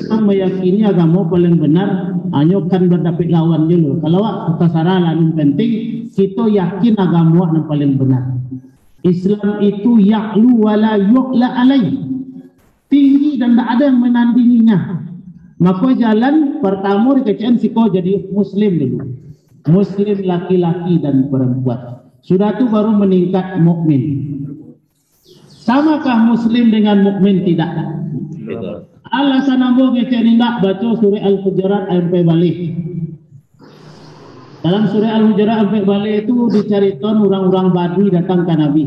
Orang meyakini agama paling benar hanya kan berdapat lawan dulu. Kalau kesalahan yang penting kita yakin agama yang paling benar. Islam itu ya'lu wala yu'la alaih, tinggi dan tidak ada yang menandinginya. Maka jalan pertama dikecen siko jadi muslim dulu. Muslim laki-laki dan perempuan. Sudah itu baru meningkat mukmin. Samakah muslim dengan mukmin? Tidak. Alasan ambo ngecek enggak baca surah Al-Hujurat sampai balik. Dalam surah Al-Hujurat sampai balik itu diceritakan orang-orang Badui datang ke Nabi.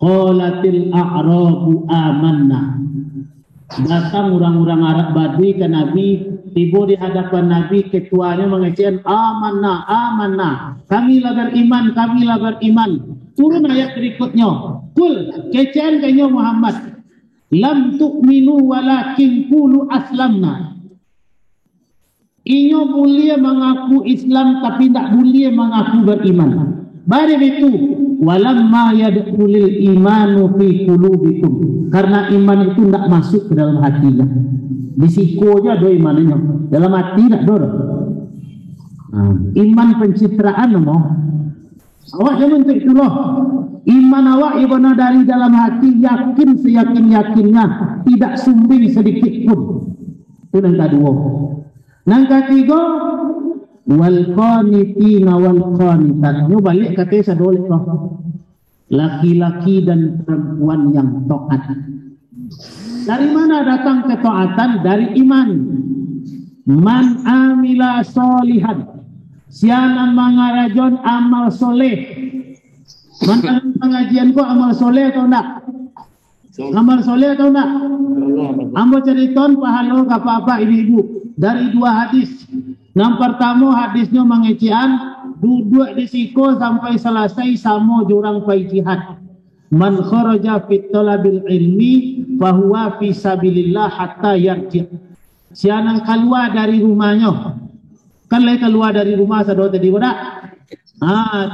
Qalatil a'rabu amanna. Datang orang-orang Arab Badui ke Nabi, tiba di hadapan Nabi, ketuanya mengecek amanna, amanna. Kamilah beriman, kamilah beriman. Turun ayat berikutnya. Kul, kecen kayaknya Muhammad. Lam tu'minu walakin qulu aslamna. Inyo boleh mengaku Islam tapi tak boleh mengaku beriman. Baru itu walamma yadkhulul imanu fi qulubikum. Karena iman itu tidak masuk ke dalam hatinya. Di siko aja do imannya. Dalam hati tak do. Iman pencitraan no. Awak jangan terkeluh. Iman awak ibana dari dalam hati yakin seyakin-yakinnya, tidak sumbing sedikit pun. Itu yang kedua. Yang ketiga, wal qanitina wal qanitat. Nyo balik kata sadolek loh. Laki-laki dan perempuan yang taat. Dari mana datang ketaatan? Dari iman. Man amila solihan. Siapa mengarajon amal soleh. Mana pengajian kok amal soleh atau enggak? Amal soleh atau enggak? Ambo ceriton pahala apa-apa ibu-ibu. Dari dua hadis. Yang pertama hadisnya mengecian. Duduk di siko sampai selesai sama jurang pai jihad. Man kharaja fit talabil ilmi fahuwa fi sabilillah hatta yarji'. Siapa keluar dari rumahnya. Kan lagi keluar dari rumah sadar tadi berak.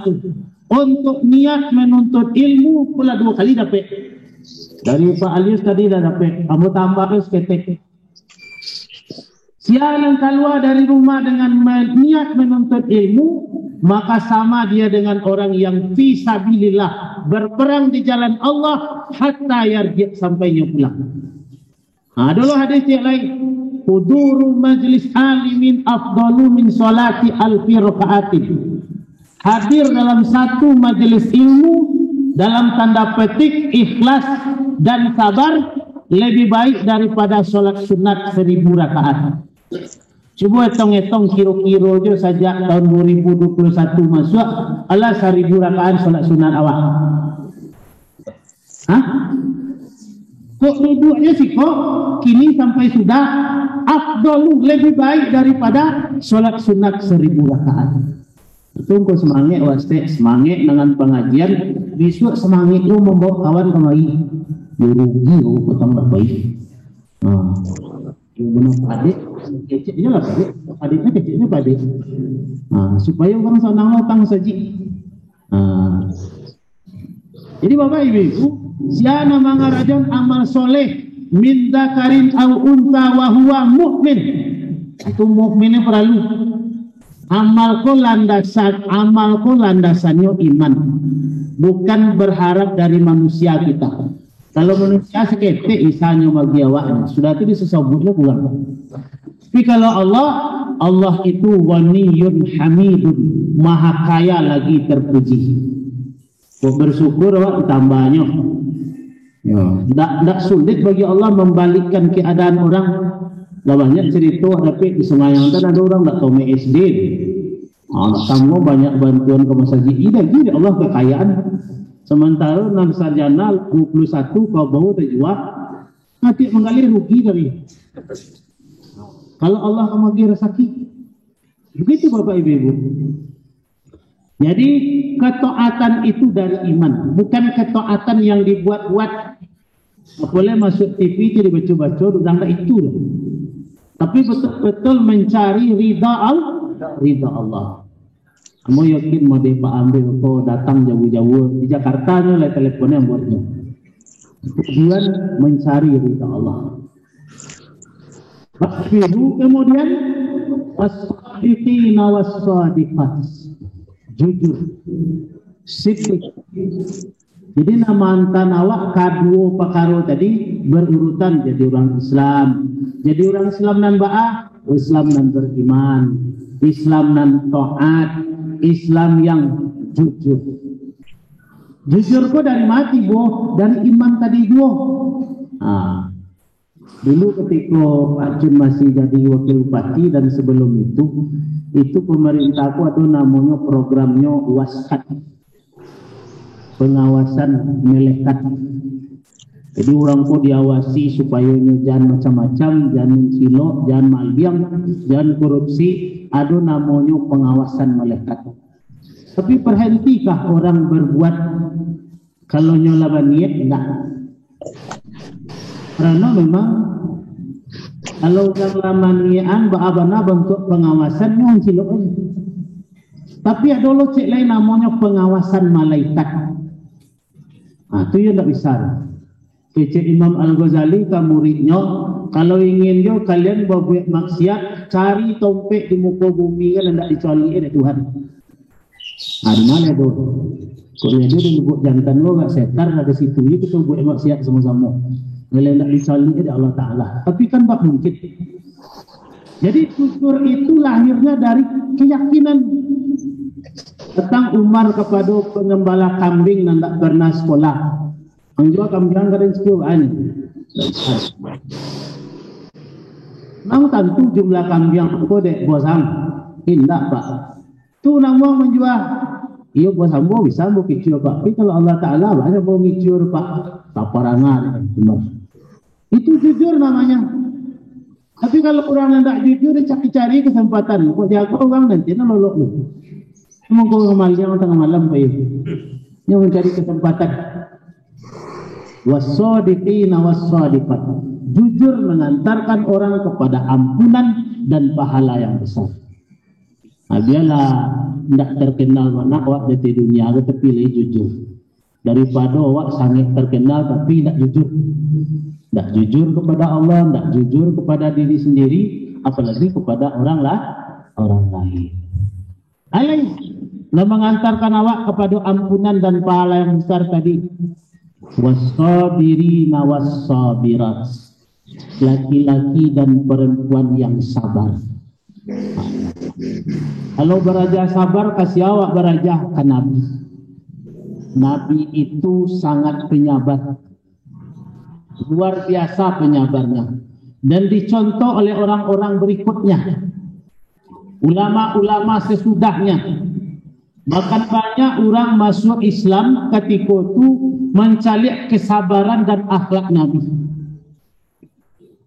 Tuh. Untuk niat menuntut ilmu pula 2 kali dapat. Dari Pak Alius tadi dah dapat. Kamu tambah terus ketek. Siapa yang keluar dari rumah dengan niat menuntut ilmu, maka sama dia dengan orang yang fi sabilillah, berperang di jalan Allah hatta yarji' sampainya pulang. Dulu hadis yang lain. Huduru majlis alimin afdalu min salati alfi raka'atin. Hadir dalam satu majelis ilmu dalam tanda petik ikhlas dan sabar lebih baik daripada solat sunat 1000 rakaat. Coba hitung-hitung kira-kira je sejak tahun 2021 masuk ala 1000 rakaat solat sunat awak. Kok duduknya sih kok kini sampai sudah afdalu lebih baik daripada solat sunat 1000 rakaat. Tunggu semangat waste, semangat dengan pengajian besok semangat lu membawa kawan kemari. Ya rugi lu potong tak baik. Benar padik, keciknya lah padik, padiknya keciknya padik. Supaya orang senang lotang saja. Jadi Bapak Ibu, siapa mengarajan amal soleh min dzakarin aw unta wa huwa mu'min. Itu mukminnya perlu. Amalku landasannya iman. Bukan berharap dari manusia kita. Kalau manusia seketik misalnya bagi awaknya, sudah itu disebutnya pulang. Tapi kalau Allah itu waniyun hamidun, maha kaya lagi terpuji. Kok bersyukur awak tambahnya. Tak sulit bagi Allah membalikkan keadaan orang. Dah banyak cerita tapi di Semayang ada orang tak tahu SD. Kamu banyak bantuan ke masjid. Ini Allah kekayaan. Sementara nan sarjana 21 kau bawa terjual, nanti menggali rugi dari. Kalau Allah bagi rezeki, begitu Bapak Ibu. Jadi ketaatan itu dari iman, bukan ketaatan yang dibuat-buat. Boleh masuk TV jadi baca-baca, udah itu. Tapi betul-betul mencari ridha Allah. Kamu yakin mau dia Pak ambil kau datang jauh-jauh di Jakarta nya lah teleponnya buatnya. Tujuan mencari ridha Allah. Kemudian was-sadiqina was-sadiqat, jujur, siddiq. Jadi nama antan awak kadua pakaro tadi berurutan jadi orang Islam. Jadi orang Islam nan ba'ah, Islam nan beriman, Islam nan taat, Islam yang jujur. Jujur kok dari mati boh, dari iman tadi boh. Dulu ketika Pak Jun masih jadi wakil bupati dan sebelum itu pemerintahku ada namanya programnya WASCAT, pengawasan melekat. Jadi orang kok diawasi supaya jangan macam-macam, jangan mencilok, jangan malbiang, jangan korupsi. Ada namanya pengawasan melekat. Tapi berhentikah orang berbuat kalau nyola niat? Enggak. Karena memang kalau orang lamanian baabana bentuk pengawasan yang cilok aja. Tapi ada lo cek lain namanya pengawasan malaikat. Itu yang tak bisa. Kecik Imam Al-Ghazali ke muridnya, kalau ingin yo kalian berbuat maksiat, cari tompek di muka bumi kan tidak dicoli oleh Tuhan. Di mana tu? Kalau dia disebut jantan lo gak setar ada situ, itu buat maksiat sama-sama. Kalau tidak dicoli oleh Allah Taala. Tapi kan tak mungkin. Jadi syukur itu lahirnya dari keyakinan. Tentang Umar kepada pengembala kambing yang tak pernah sekolah. Menjual kambing keren sekolah ini. Nang tentu jumlah kambing aku dek bosang. Tidak Pak. Tu nama menjual. Iya bosang bo bisa bo kicur Pak. Tapi kalau Allah Taala banyak bo kicur Pak. Taparangan. Itu jujur namanya. Tapi kalau orang tidak jujur, dia cari kesempatan. Kok jago orang nanti nak lolok lu. Mau kau malam tengah malam Pak Ibu. Dia mencari kesempatan. Was-sadiqina was-sadiqat. Jujur mengantarkan orang kepada ampunan dan pahala yang besar. Biarlah tidak terkenal mana awak di dunia, kita pilih jujur. Daripada awak sangat terkenal tapi tidak jujur. Tidak jujur kepada Allah, tidak jujur kepada diri sendiri, apalagi kepada orang lain. Ayo, mengantarkan awak kepada ampunan dan pahala yang besar tadi. Was-sabirina was-sabirat, laki-laki dan perempuan yang sabar. Kalau beraja sabar, kasih awak beraja ke Nabi. Nabi itu sangat penyabar. Luar biasa penyabarnya. Dan dicontoh oleh orang-orang berikutnya. Ulama-ulama sesudahnya. Bahkan banyak orang masuk Islam ketika itu mencari kesabaran dan akhlak Nabi.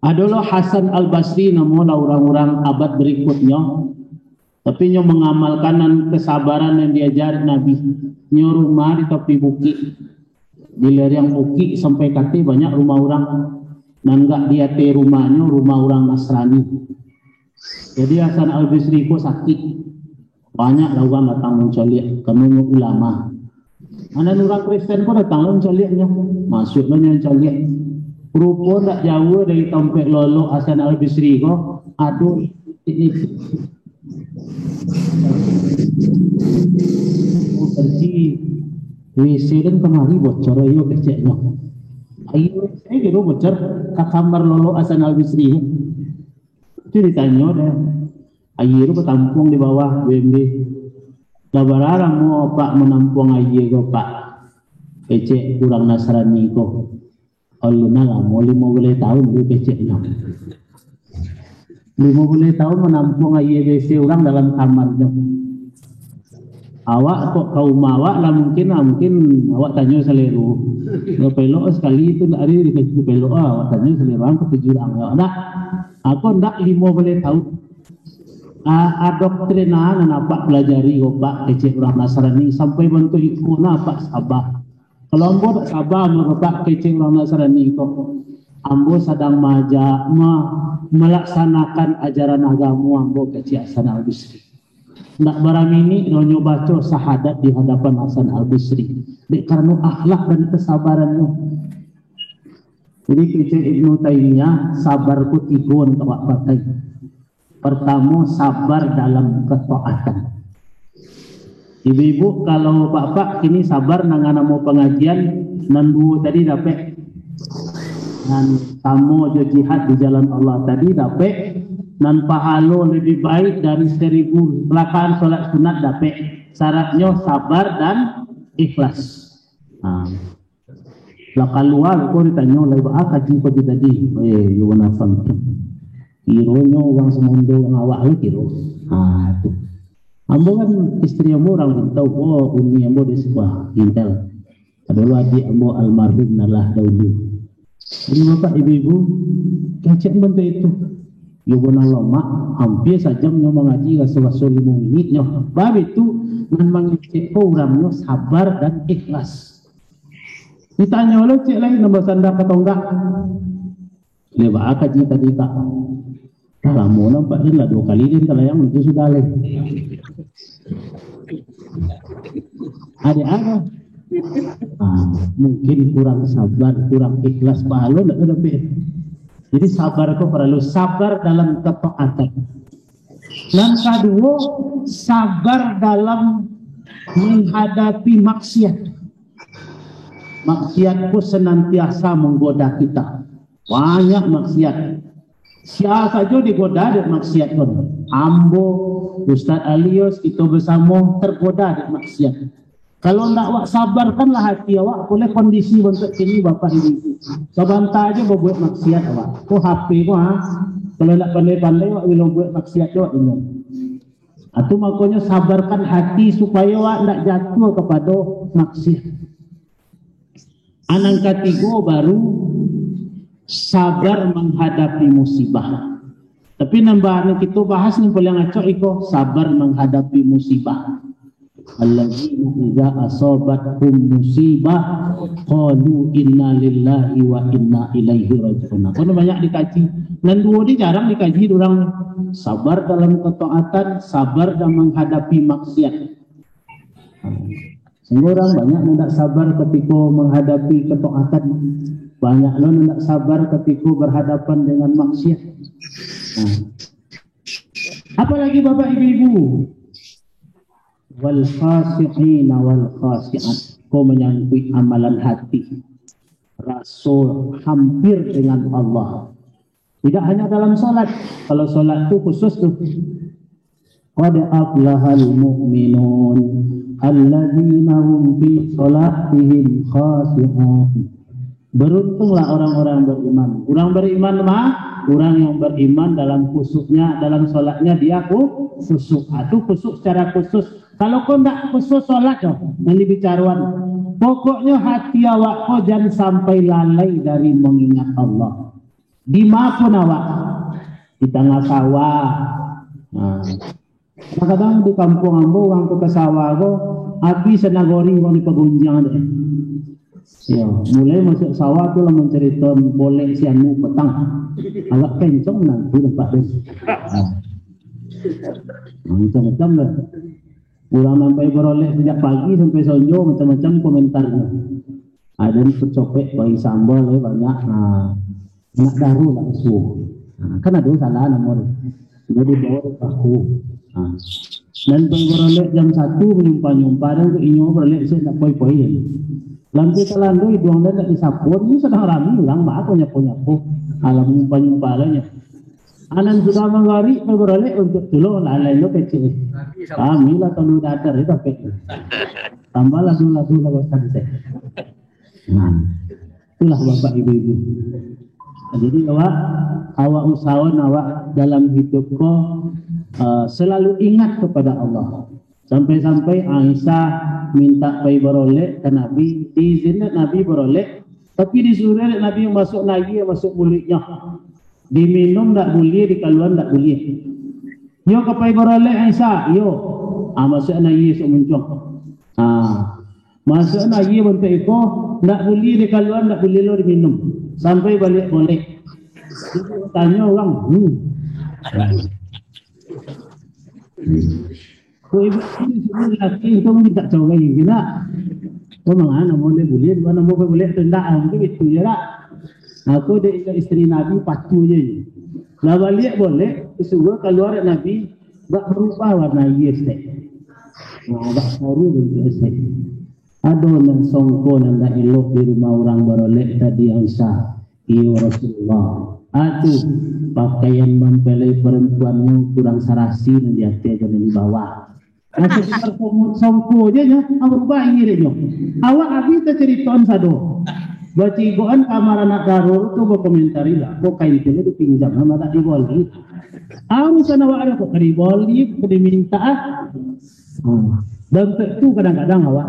Adalah Hasan Al-Basri, namun orang-orang abad berikutnya. Tapi nyo mengamalkan kesabaran yang diajarin Nabi. Nyo rumah di tepi bukit, di lereng bukit sampai kate banyak rumah orang. Dan enggak dia rumahnya rumah orang Nasrani. Jadi Hasan Al-Bisri kok sakit. Banyak lah orang datang mencoliak karena ulama. Ada orang Kristen kok datang mencoliaknya. Masuknya mencoliak. Rupa tak jauh dari tempat lolo Hasan Al-Bisri kok. Aduh ini bersih WC dan kemari bocor ayo keceknya. Ayo saya kira bocor ke kamar lolo Hasan Al-Bisri. Itu ditanya deh. Air itu tampung di bawah BMB. Labararang mau pak menampung air kok pak. Kecek kurang Nasrani kok. Aluna lah mau 50 tahun gue keceknya. 50 tahun menampung air WC orang dalam kamarnya. Awak kok kaum awak lah mungkin awak tanya seleru. Kalau pelok sekali itu ndak ada dikasih pelok awak tanya seleru angkat kejurang. Ndak, aku ndak 50 tahun. Adoktrinan apa pelajari opak kecil orang Nasrani sampai bentuk ikuna apa sabah. Kalau ambo tak sabar merupak kecil orang Nasrani kok. Ambo sedang melaksanakan ajaran agama ambo kecil Hasan Al-Bisri. Nak baramini donyo baca sahadat di hadapan Hasan Al-Bisri. Karena akhlak dan kesabarannya. Jadi kecil Ibnu Taimiyah sabarku tiga untuk pakai. Pertama sabar dalam ketaatan. Ibu-ibu kalau bapak kini sabar nangana mau pengajian nandu tadi dapat nan tamu jihad di jalan Allah tadi dapat nan pahalo lebih baik dari 1000 pelakon sholat sunat dapat. Syaratnya sabar dan ikhlas. Lakal luar kau ditanya oleh kaji pagi tadi. Gimana fanti? Kironya orang semundo yang awak lu kiro. Tuh. Ambo kan istri ambo orang tahu umi ambo di sebuah Intel. Adalah adik ambo almarhum nalah dahulu. Ini bapak ibu-ibu kecek bentuk itu. Yobona lama hampir saja mengaji rasa-rasa 5 menitnya. Bab itu mengecek orangnya sabar dan ikhlas. Ditanya oleh cek lain nambah sanda atau enggak? Leba kaji tadi tak. Kalau mau nampak dia lah 2 kali dia kalau yang itu sudah leh. Ada. Mungkin kurang sabar, kurang ikhlas pahala tidak ada beda. Jadi sabar kau perlu sabar dalam ketaatan. Dan kedua sabar dalam menghadapi maksiat. Maksiat pun senantiasa menggoda kita. Banyak maksiat. Siapa saja digoda dengan maksiat pun. Ambo, Ustaz Alios, kita bersama tergoda dengan maksiat. Kalau tidak awak sabarkanlah hati awak, boleh kondisi bentuk ini bapak ibu. Sebentar aja buat maksiat awak. Kau HP kau kalau tidak pandai-pandai awak belum buat maksiat awak ini. Atau makanya sabarkan hati supaya awak tidak jatuh kepada maksiat. Anak ketiga baru sabar menghadapi musibah. Tapi nambah kita bahas nih paling ngaco iko sabar menghadapi musibah. Alladzina idza asabathum musibah qalu inna lillahi wa inna ilaihi raji'un. Kono banyak dikaji. Dan dua ini jarang dikaji orang sabar dalam ketaatan, sabar dalam menghadapi maksiat. Sehingga orang banyak tidak sabar ketika menghadapi ketaatan. Banyak lo tidak sabar ketika berhadapan dengan maksiat. Apalagi bapak ibu-ibu. Wal khasi'ina wal khasi'at. Kau menyangkut amalan hati. Rasul hampir dengan Allah. Tidak hanya dalam salat. Kalau salat itu khusus tuh. Qad aflahal mu'minun alladzina hum fi salatihim khashi'un. Beruntunglah orang-orang beriman. Orang beriman mah orang yang beriman dalam khusyuknya, dalam salatnya dia khusyuk. Itu khusyuk secara khusus. Kalau kau tidak khusus salat yang dibicarakan, pokoknya hati awak kau jangan sampai lalai dari mengingat Allah. Di mana pun awak, di tengah sawah, Kadang-kadang di kampung ambo orang ke sawah go api senagori orang di pegunjang deh. Ya, mulai masuk sawah tu lah menceritakan boleh si anu petang agak kencang nanti tempat dia. Macam-macam lah. Orang sampai beroleh sejak pagi sampai sonjo macam-macam komentarnya. Ada yang kecopek bagi sambal banyak. Nak daru lah usuh. Kan ada salah nomor. Jadi bawa aku. Dan beroleh jam 1 menyumpah-nyumpah dan inyo beroleh saya nak poi-poi. Lantai telandu hidung dan tak disapur ini sedang rami orang mak nyapu-nyapu alam menyumpah-nyumpah lainnya. Anan sudah menggari beroleh untuk tolong lain lo kecil. Kami lah tolu datar itu apa? Tambah lagu-lagu lawasan saya. Itulah bapak ibu-ibu. Jadi awak usahawan awak dalam hidupku selalu ingat kepada Allah. Sampai-sampai Aisyah minta pergi beroleh ke Nabi, diizinkan Nabi beroleh, tapi disuruh Nabi yang masuk lagi, yang masuk mulutnya. Diminum tak boleh, dikaluan tak boleh. Yo kepai beroleh Aisyah, yo. Masuk lagi esok muncul. Masuk lagi bentuk itu, tak boleh dikaluan, tak boleh lo diminum. Sampai balik boleh. Tanya orang, ibu ini laki itu minta coba yang gila. Mana boleh, mana boleh tendak mungkin itu je lah. Aku dia isteri Nabi patu je. Lah balik boleh, semua keluar Nabi tak berubah warna yes deh. Tak baru bentuk yes. Ada yang songko dan tak elok di rumah orang beroleh tadi Aisyah. Iyo Rasulullah. Aduh, pakaian mempelai perempuanmu kurang sarasi dan di hati dan di bawah. Masuk songko je ya, awak ubah ini dia. Awak habis ceritakan sado. Baca igoan kamar anak darur tu berkomentari lah. Kok kain itu dipinjam sama tak diboli. Arusan awak ada kok diboli, kok diminta. Dan itu kadang-kadang awak.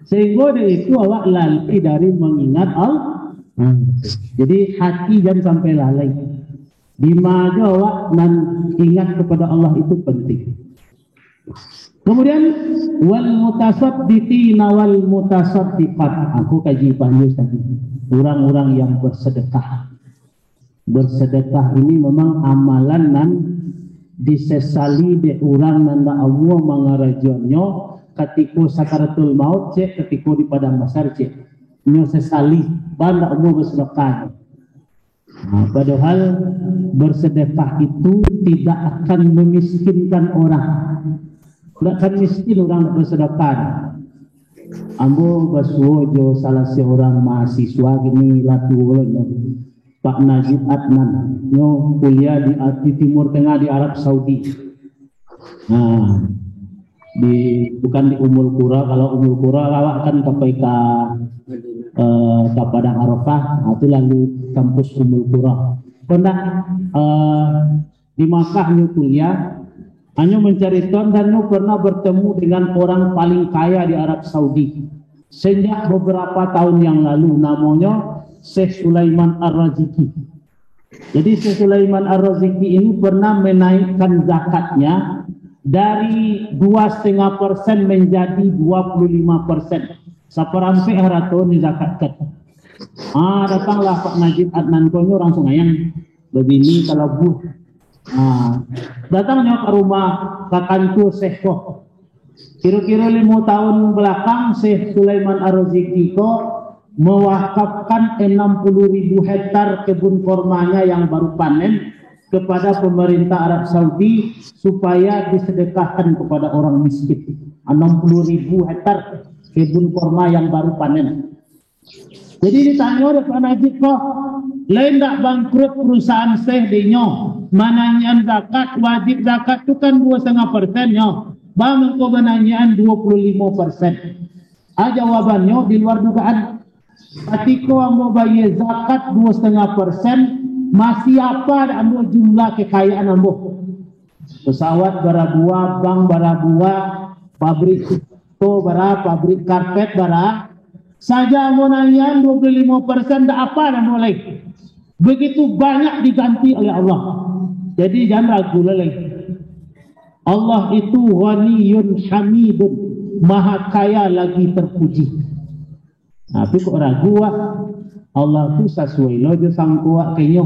Sehingga dari itu awak lalai dari mengingat Allah. Jadi hati jangan sampai lalai. Di mana awak dan ingat kepada Allah itu penting. Kemudian wal mutasaddiqina wal mutasaddiqat. Aku kaji panjang tadi. Orang-orang yang bersedekah. Bersedekah ini memang amalan nan disesali de orang nanda Allah mangarajonyo ketika sakaratul maut cek ketika di padang mahsyar cek. Nyo sesali banda Allah bersedekah. Padahal bersedekah itu tidak akan memiskinkan orang. Tidak akan miskin orang nak bersedekah. Ambo bersuojo salah seorang mahasiswa gini latu Pak Najib Adnan. Nyo kuliah di Timur Tengah di Arab Saudi. Bukan di Ummul Qura. Kalau Ummul Qura lawak kan sampai ke Padang Arafah, itu lalu kampus Ummul Qura. Pernah di Makkah nyu kuliah, hanya mencari tuan dan nyu pernah bertemu dengan orang paling kaya di Arab Saudi. Sejak beberapa tahun yang lalu, namanya Syekh Sulaiman Ar-Raziki. Jadi Syekh Sulaiman Ar-Raziki ini pernah menaikkan zakatnya dari 2,5% menjadi 25%. Saperampe harato ni zakatkan. Datanglah Pak Najib Adnan konyo orang Sungayang. Begini kalau bu. Datangnya ke rumah kakanku Syekh Koh. Kira-kira 5 tahun belakang Syekh Sulaiman Ar-Raziki ko mewakafkan 60.000 hektar kebun kormanya yang baru panen kepada pemerintah Arab Saudi supaya disedekahkan kepada orang miskin. 60.000 hektar kebun korma yang baru panen. Jadi ditanya oleh Pak Najib kok, lain tak bangkrut perusahaan Syekh dinyo, mananyaan zakat, wajib zakat itu kan 2,5% nyo, bang engkau mananyaan 25%. Jawabannya di luar dugaan. Ketika mau bayar zakat 2,5%, masih apa ada ambo jumlah kekayaan ambo? Pesawat barabuah, bank barabuah, pabrik pabrik karpet bara saja mau nanya 25% tak apa dan mulai begitu banyak diganti oleh Allah. Jadi jangan ragu lagi. Allah itu ghaniyun hamidun, maha kaya lagi terpuji. Tapi kok ragu Allah tu sesuai lo je sangko kenyo.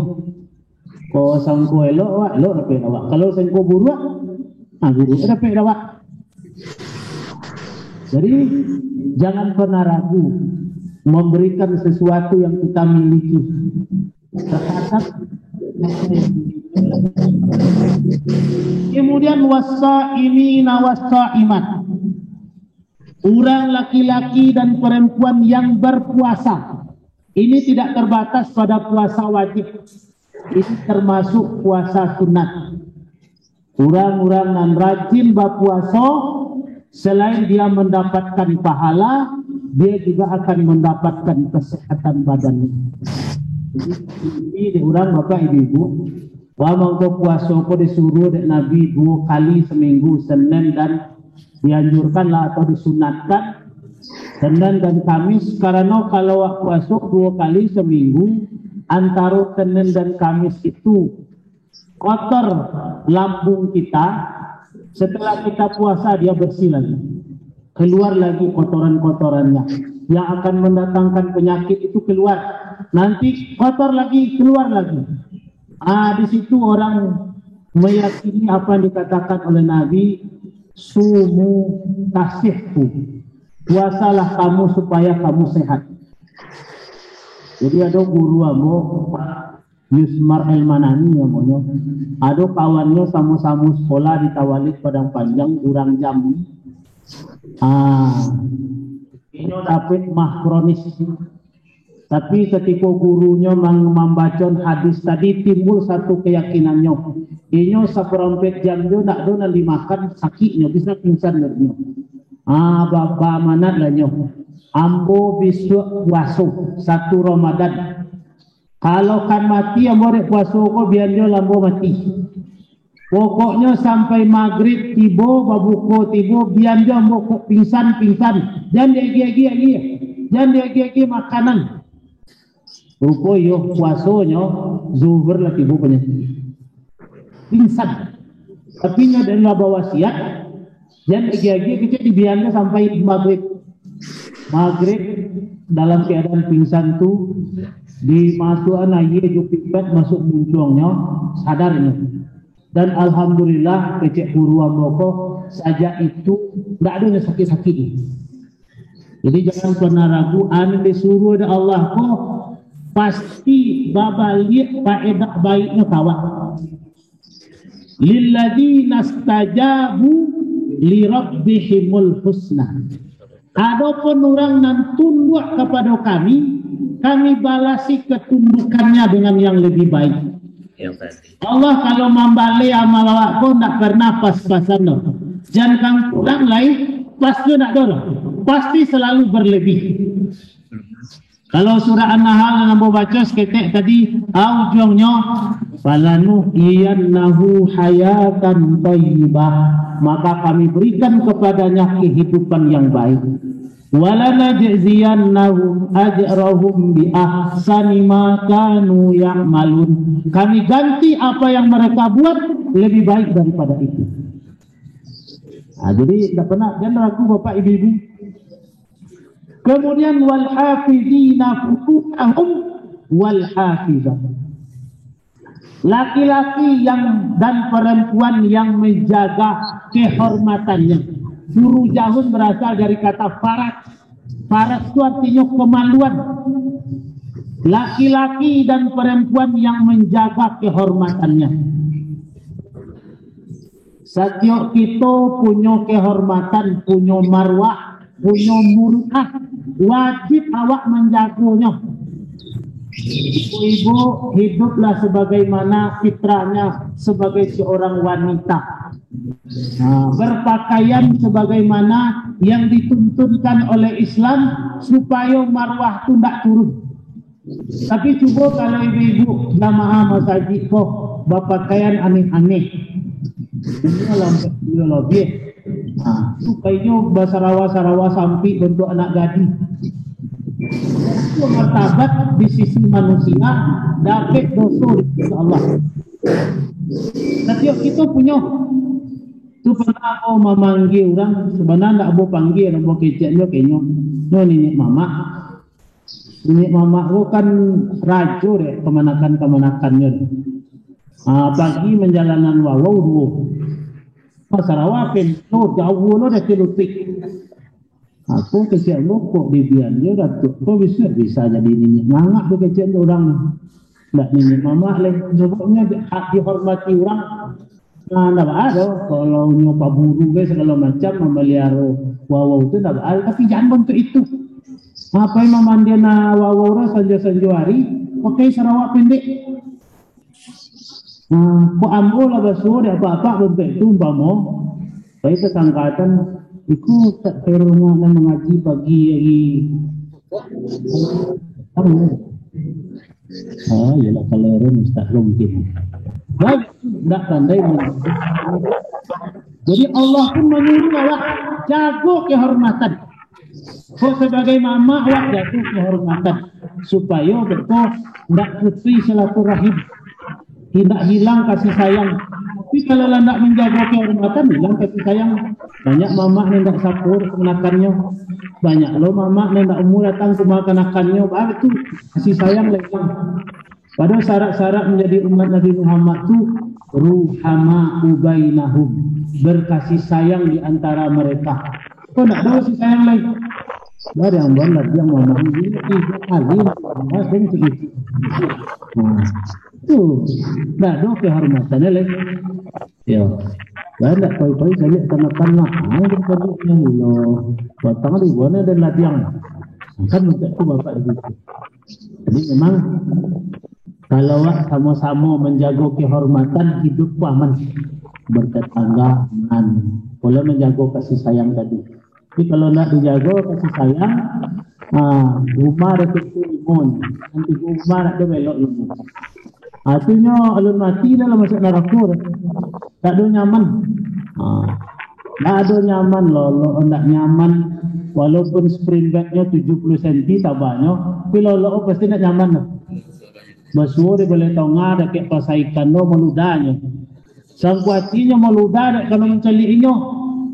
Ko sangko elok dapat awak. Kalau sangko buruk, guru dapat awak. Jadi jangan pernah ragu memberikan sesuatu yang kita miliki terhadap. Kemudian wasaimina wasaimat, orang laki-laki dan perempuan yang berpuasa. Ini tidak terbatas pada puasa wajib, ini termasuk puasa sunat. Orang-orang yang rajin berpuasa, selain dia mendapatkan pahala, dia juga akan mendapatkan kesehatan badannya. Jadi orang bapak ibu, wamangko puasa ko disuruh dek Nabi 2 kali seminggu, Senin dan dianjurkanlah atau disunatkan Senin dan Kamis, karena kalau puasa 2 kali seminggu, antara Senin dan Kamis itu kotor lambung kita. Setelah kita puasa dia bersih lagi, keluar lagi kotoran-kotorannya yang akan mendatangkan penyakit itu keluar, nanti kotor lagi, keluar lagi. Di situ orang meyakini apa yang dikatakan oleh Nabi, sumu tasihku, puasalah kamu supaya kamu sehat. Jadi ada guru amo Yusmar El-Manani namanya, ada kawannya sama-sama sekolah di Tawalid Padang Panjang, kurang jam. Ini dapat mah kronis. Tapi ketika gurunya membacon hadis tadi, timbul satu keyakinannya. Ini seperempat jam dia nak dona dimakan sakitnya, bisa pingsan dia. Bapak manat lah nyo. Ambo besok puasa 1 Ramadan. Kalau kan mati ambo rek puasa ko biar dia lambo mati. Pokoknya sampai maghrib tiba, babuko tiba, biar dia ambo pingsan. Jangan dia makanan. Rupo yo puasanya zuhur lah tiba penyakit. Pingsan. Tapi nya adalah bawa wasiat. Jangan kita dibiarnya sampai maghrib. Maghrib dalam keadaan pingsan tu dimasukkan air jupipet masuk muncungnya sadarnya. Dan alhamdulillah kecek purwa moko saja itu tidak ada sakit-sakit. Jadi jangan pernah ragu, anu disuruh oleh Allah kok pasti babalik faedah baiknya kawan. Lilladzina stajabu li rabbihimul husna. Adapun orang yang tunduk kepada kami balasi ketundukannya dengan yang lebih baik. Allah kalau membalik amal awakku tidak pernah pas-pasan. Jangan kamu pulang lain pasti tidak dorong, pasti selalu berlebih. Kalau surah An-Nahl yang baca seketik tadi, ujungnya falanuhyiyannahu hayatan thayyibah, maka kami berikan kepadanya kehidupan yang baik. Walanajziyannahum ajrahum bi ahsani ma kanu ya'malun, kami ganti apa yang mereka buat lebih baik daripada itu. Jadi tidak pernah, jangan ragu bapak ibu-ibu. Kemudian wal hafizina furujahum wal hafizah, laki-laki yang dan perempuan yang menjaga kehormatannya. Furujahum berasal dari kata farat. Farat itu artinya kemaluan. Laki-laki dan perempuan yang menjaga kehormatannya. Setiap kita punya kehormatan, punya marwah, punya muruah, wajib awak menjaganya. Ibu hiduplah sebagaimana fitrahnya sebagai seorang wanita. Berpakaian sebagaimana yang dituntunkan oleh Islam supaya marwah itu tidak turun. Tapi coba kalau ibu-ibu jamaah masjid kok berpakaian aneh-aneh, ini lebih supaya basarawa-sarawa sampai bentuk anak gadis. Itu martabat di sisi manusia, dapat dosa di sisi Allah. Setiap kita punya Tu pernah aku memanggil orang, sebenarnya tak mau panggil, nak mau kecek dia kayaknya. No nenek mama. Nenek mama aku kan rajo deh kemanakannya. Pagi menjalanan wawau dua. Sarawak no jauh no dah kilotik. Aku kecek lo kok dibian dia datuk. Kok bisa jadi nenek ngangak dia kecek orang. Tak nenek mama leh. Sebabnya hak dihormati orang. Nggak ada kalau nyoba buru guys segala macam memelihara wawau itu nggak ada, tapi jangan bentuk itu. Apa yang memandiana wawau sanjo hari, pakai Sarawak pendek. Kok ambo lah basuh dia apa bentuk itu umpama. Baik kesangkatan, ikut tak perlu mengaji pagi lagi. Ialah kalau orang tak mungkin. Baik, tak pandai. Jadi Allah pun menyuruh awak jago kehormatan. Kau sebagai mama awak jago kehormatan supaya betul tidak putri silaturahim, tidak hilang kasih sayang. Tapi kalau tidak menjaga kehormatan, hilang kasih sayang. Banyak mama yang tidak sapur kenakannya, banyak lo mama yang tidak umur datang ke kenakannya, baru itu kasih sayang hilang. Padahal syarat-syarat menjadi umat Nabi Muhammad itu ruhama ubainahum, berkasih sayang di antara mereka. Kau nak tahu kasih sayang lagi? Ada yang benar yang memahami ini kali dan segitu. Tu, dah do kehormatan lagi. Ya, banyak koi-koi saya kenakan lah. Berkaduknya lo, batang di mana dan latihan. Kan untuk tu bapak itu. Jadi memang kalau sama-sama menjaga kehormatan, hidup aman, bertetangga aman, boleh menjaga kasih sayang tadi. Tapi kalau nak dijaga kasih sayang, rumah ada imun, nanti rumah ada belok imun. Artinya alun mati dalam masuk neraka, tak ada nyaman. Tak ada nyaman loh, tak nyaman. Walaupun spring bednya 70 cm tabaknya, tapi lo pasti nak nyaman lah. Basuh dia boleh tahu ngada kayak pasaikan lo meludahnya. Sangkuatinya meludah kalau menceliinnya.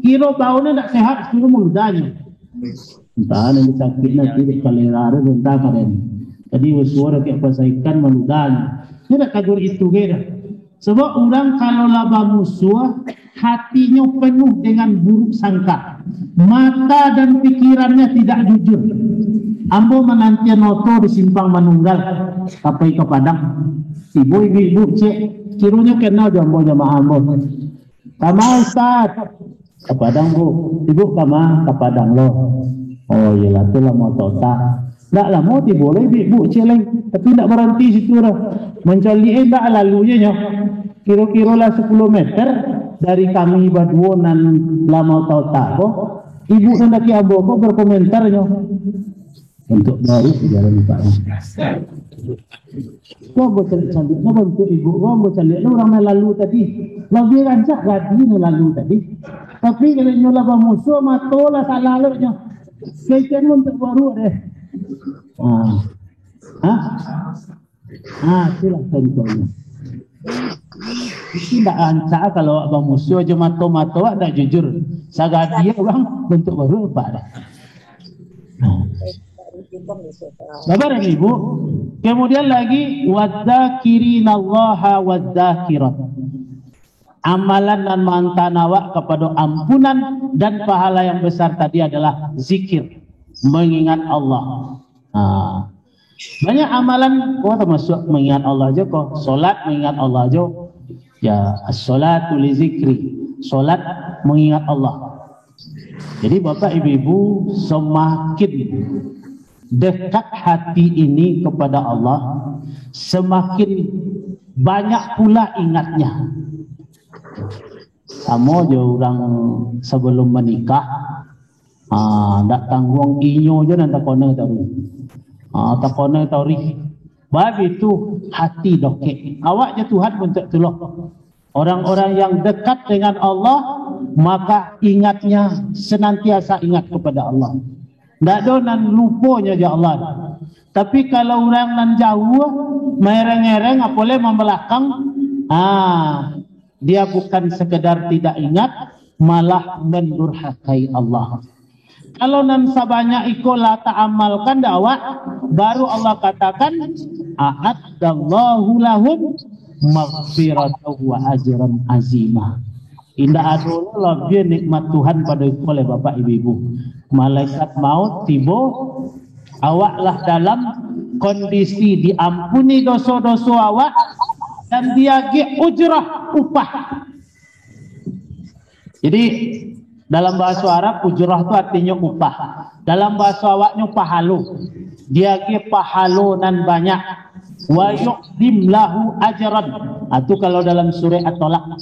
Kira baunya tak sehat, kira meludahnya. Entah nanti sakit nanti di kalera ada entah karen. Jadi basuh dia kayak pasaikan meludahnya. Dia tak kagur itu kira. Sebab orang kalau laba musuh, hatinya penuh dengan buruk sangka. Mata dan pikirannya tidak jujur. Ambo menantian noto di simpang Manunggal sampai ke Padang. Ibu cek kirunya kenal jambo jamaah ambo. Kama Ustaz ke Padang bu, ibu kama ke Padang lo. Oh iyalah tu lah mau tota. Tak lah mau boleh ibu cek tapi tak berhenti situ lah. Mencari tak lalunya kira-kira lah 10 meter dari kami berdua nan lama tota ko. Ibu sendaki ambo ko berkomentarnya. Untuk baru jalan Pak. Kau boleh cari, kau bantu ibu, kau boleh cari. Orang lalu tadi, lebih rancak gadi lalu tadi. Tapi kalau nyola musuh, matola salah lalunya. Kaitan untuk baru deh. Itulah contohnya. Tidak rancak kalau abang musuh aja mato tak jujur. Sagadi orang bentuk baru apa dah. Sabar ibu. Kemudian lagi wadzakirinallaha wadzakirat. Amalan dan mantanawak kepada ampunan dan pahala yang besar tadi adalah zikir, mengingat Allah. Banyak amalan kau termasuk mengingat Allah aja kok. Solat mengingat Allah aja. Ya, as-salatu li zikri. Solat mengingat Allah. Jadi bapak ibu semakin dekat hati ini kepada Allah, semakin banyak pula ingatnya. Sama je orang sebelum menikah, tak tanggung inyo je nanti kona tahu, tak kona tahu. Bab itu hati dokek. Awak je Tuhan pun tak tolong. Orang-orang yang dekat dengan Allah, maka ingatnya senantiasa ingat kepada Allah. Tak ada nan lupanya je Allah. Tapi kalau orang nan jauh, mereng-ereng, apalagi membelakang, dia bukan sekedar tidak ingat, malah mendurhakai Allah. Kalau nan sabanyak iko la ta'amalkan dakwah, baru Allah katakan a'addallahu lahum maghfiratan wa ajran azima. Indah adul lebih nikmat Tuhan pada iku oleh Bapak Ibu. Malaikat maut tiba, awaklah dalam kondisi diampuni dosa-dosa awak dan dia ujrah upah. Jadi dalam bahasa Arab ujrah itu artinya upah. Dalam bahasa awaknya pahalu. Dia pahalu nan banyak. Wa yuqdim lahu ajran. Itu kalau dalam surah At-Talaq.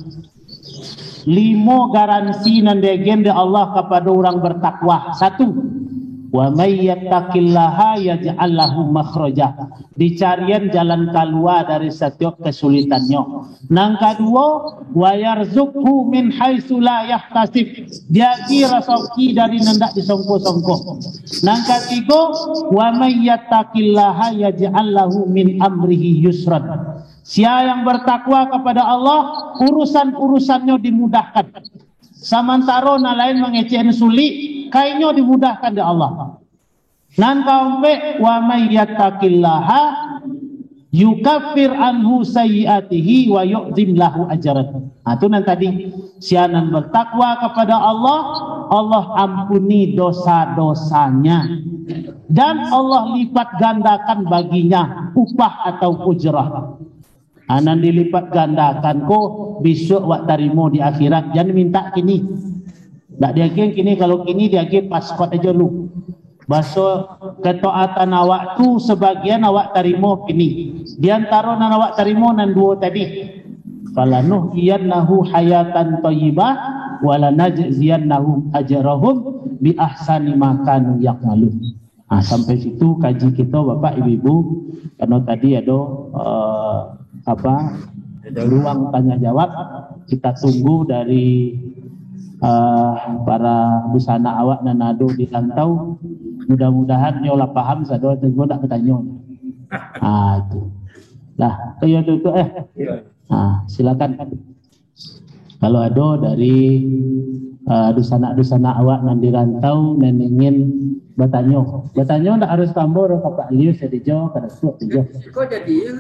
5 garansi nan degen Allah kepada orang bertakwa. 1. Wa may yattaqillaha yaj'al lahu makhraja. Dicarian jalan keluar dari setiap kesulitannya. Nang kedua, wa yarzuqhu min haitsu la yahtasib. Dia kira rezeki dari nendak disongko-songko. Nang ketiga, wa may yattaqillaha yaj'al lahu min amrihi yusran. Siapa yang bertakwa kepada Allah, urusan-urusannya dimudahkan. Samantara na lain mengecehin sulit, kayaknya dimudahkan oleh Allah. Nan kaumpe wa may yattaqillaha yukaffir anhu sayyiatihi wa yu'zim lahu ajran. Itu nan tadi sianan bertakwa kepada Allah, Allah ampuni dosa-dosanya dan Allah lipat gandakan baginya upah atau ujrah. Anan dilipat gandakan ko besok wak tarimo di akhirat. Jangan minta kini. Tak dia kini kalau kini dia pasport aja lu. Baso ketaatan awak tu sebagian awak tarimo kini. Di antara nan awak tarimo nan dua tadi. Falanuh iyannahu hayatan thayyibah wala najziyannahum ajrahum bi ahsani ma kanu ya'malun. Sampai situ kaji kita Bapak Ibu. Karena tadi ada ruang tanya jawab. Kita tunggu dari para busana awak nanado di rantau. Mudah-mudahan nyola paham sado tunggu nak bertanya. Itu. Lah, kayak itu silakan. Kalau ada dari dusana awak nan di rantau dan ingin bertanya ndak harus tambah Pak Lius jadi jauh kada suat jauh. Kok jadi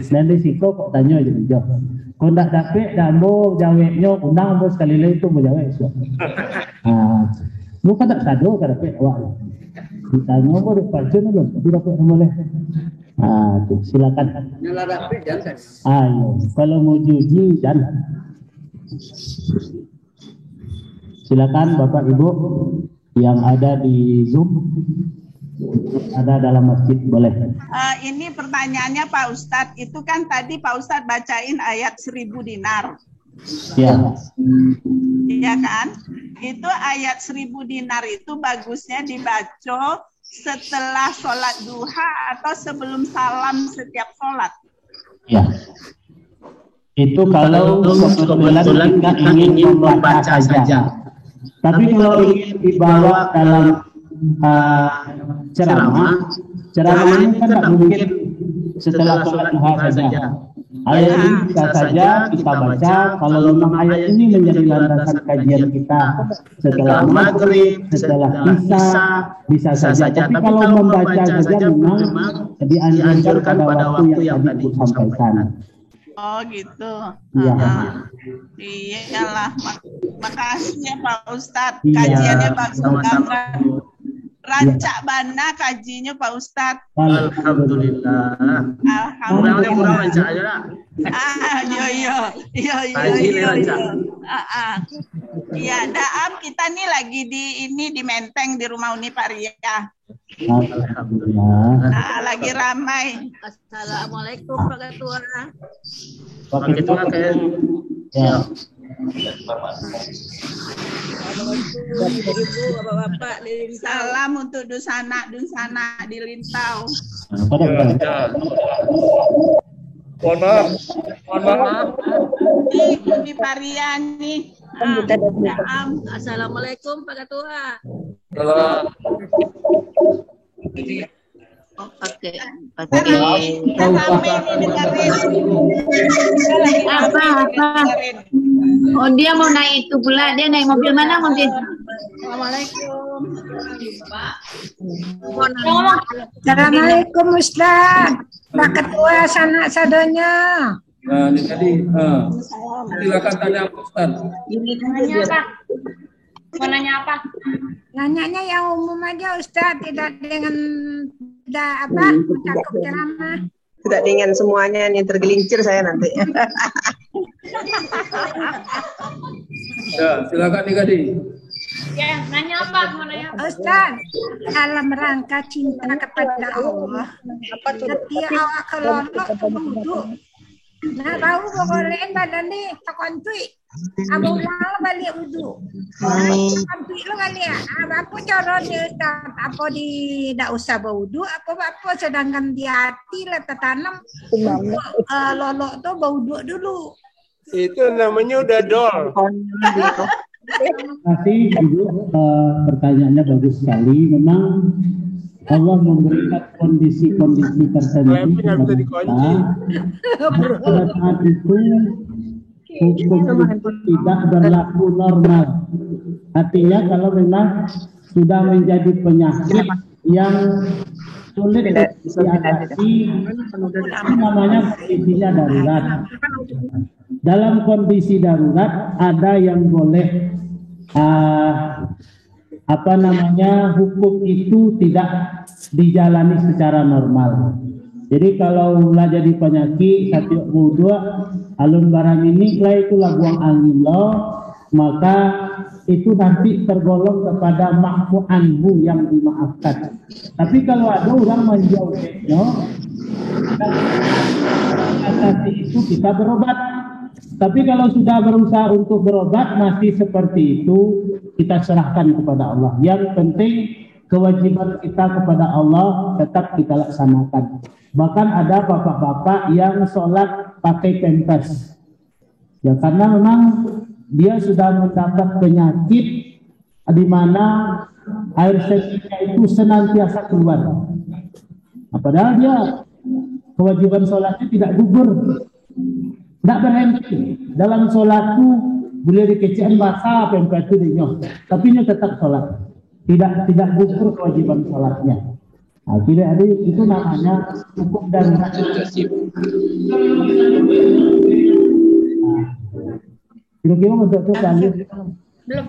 Dan risiko kok tanya jadi jauh. Kau ndak dapat dambo jawabnya undang bos sekali lagi itu menjawab suat. Lu kan tak sado kada dapat awak. Ditanya mau dipacu belum? Tidak dapat boleh. Tuh silakan. Nyala dapat jangan. Kalau mau juji jangan. Silakan Bapak Ibu yang ada di Zoom, ada dalam masjid boleh. Ini pertanyaannya Pak Ustadz, itu kan tadi Pak Ustadz bacain ayat 1000 dinar. Ya. Iya kan? Itu ayat 1000 dinar itu bagusnya dibaca setelah sholat duha atau sebelum salam setiap sholat. Ya. Itu kalau kebetulan kita ingin membaca saja. Tapi kalau ingin dibawa dalam ceramahnya kan tak mungkin setelah sholat duha saja. Ayat ini bisa saja kita baca. Kalau memang ayat ini menjadi landasan kajian kita setelah maghrib, setelah isya, bisa saja. Tapi kalau membaca saja memang dianjurkan pada waktu yang tadi disampaikan. Oh gitu. Iya. Iyalah. Makasih ya Pak Ustadz. Kajiannya bagus banget. Rancak bana kajinya Pak Ustadz. Alhamdulillah. Kurang rancak aja lah. Iya. Iya, Daam kita nih lagi di Menteng di rumah Uni Pariah. Alhamdulillah. Lagi ramai. Assalamualaikum Pak Ketua. Pak Ketua kayak ya. Bapak-bapak di Lintau. Salam untuk dusana di Lintau. Mohon maaf. Di Parian nih. Assalamualaikum Pak Ketua. Oke. Kita sampai ini dengerin. Kita lagi apa? Oh, dia mau naik itu pula. Dia naik mobil mana mobil? Assalamualaikum. Assalamualaikum Ustaz. Pak Ketua sanak sadanya. Nah, ini tadi. Silakan tanya Ustaz. Nanya apa? Mau nanya apa? Nanyanya yang umum aja Ustaz, tidak dengan mencakup ceramah. Tidak dengan semuanya yang tergelincir saya nanti. Ya, silakan nih Gadi. Ya, nanya apa? Mau nanya apa? Ustaz, dalam rangka cinta kepada Allah, setiap awak kelolok berwudu. Nah, tahu boleh badan ni takontui. Abang malah balik wudu. Takontui lo kali ya. Apa cara dia Ustaz? Apa tidak usah berwudu? Apa sedangkan di hati lah tertanam lolok tu berwudu dulu. Itu namanya udah dol. Terima kasih Ibu, pertanyaannya bagus sekali. Memang Allah memberikan kondisi-kondisi tertentu kepada kita. Pada saat itu hukum itu tidak berlaku normal. Artinya kalau memang sudah menjadi penyakit yang sulit diatasi, namanya kondisinya darurat. Dalam kondisi darurat ada yang boleh hukum itu tidak dijalani secara normal. Jadi kalau mulai jadi penyakit satu wudu alun barang ini itulah buang angin loh, maka itu nanti tergolong kepada makfu anhu yang dimaafkan. Tapi kalau ada orang menjauhnya, asasi itu kita berobat. Tapi kalau sudah berusaha untuk berobat masih seperti itu, kita serahkan kepada Allah. Yang penting kewajiban kita kepada Allah tetap kita laksanakan. Bahkan ada bapak-bapak yang sholat pakai pampers. Ya karena memang dia sudah mendapat penyakit di mana air sesinya itu senantiasa keluar. Nah, padahal dia kewajiban sholatnya tidak gugur. Tidak berhenti dalam sholatku boleh dikecian bahasa apa itu dinyo, tapi dia tetap sholat, tidak gugur kewajiban sholatnya. Nah, tidak ada itu namanya hukum dan kira-kira untuk itu kali belum.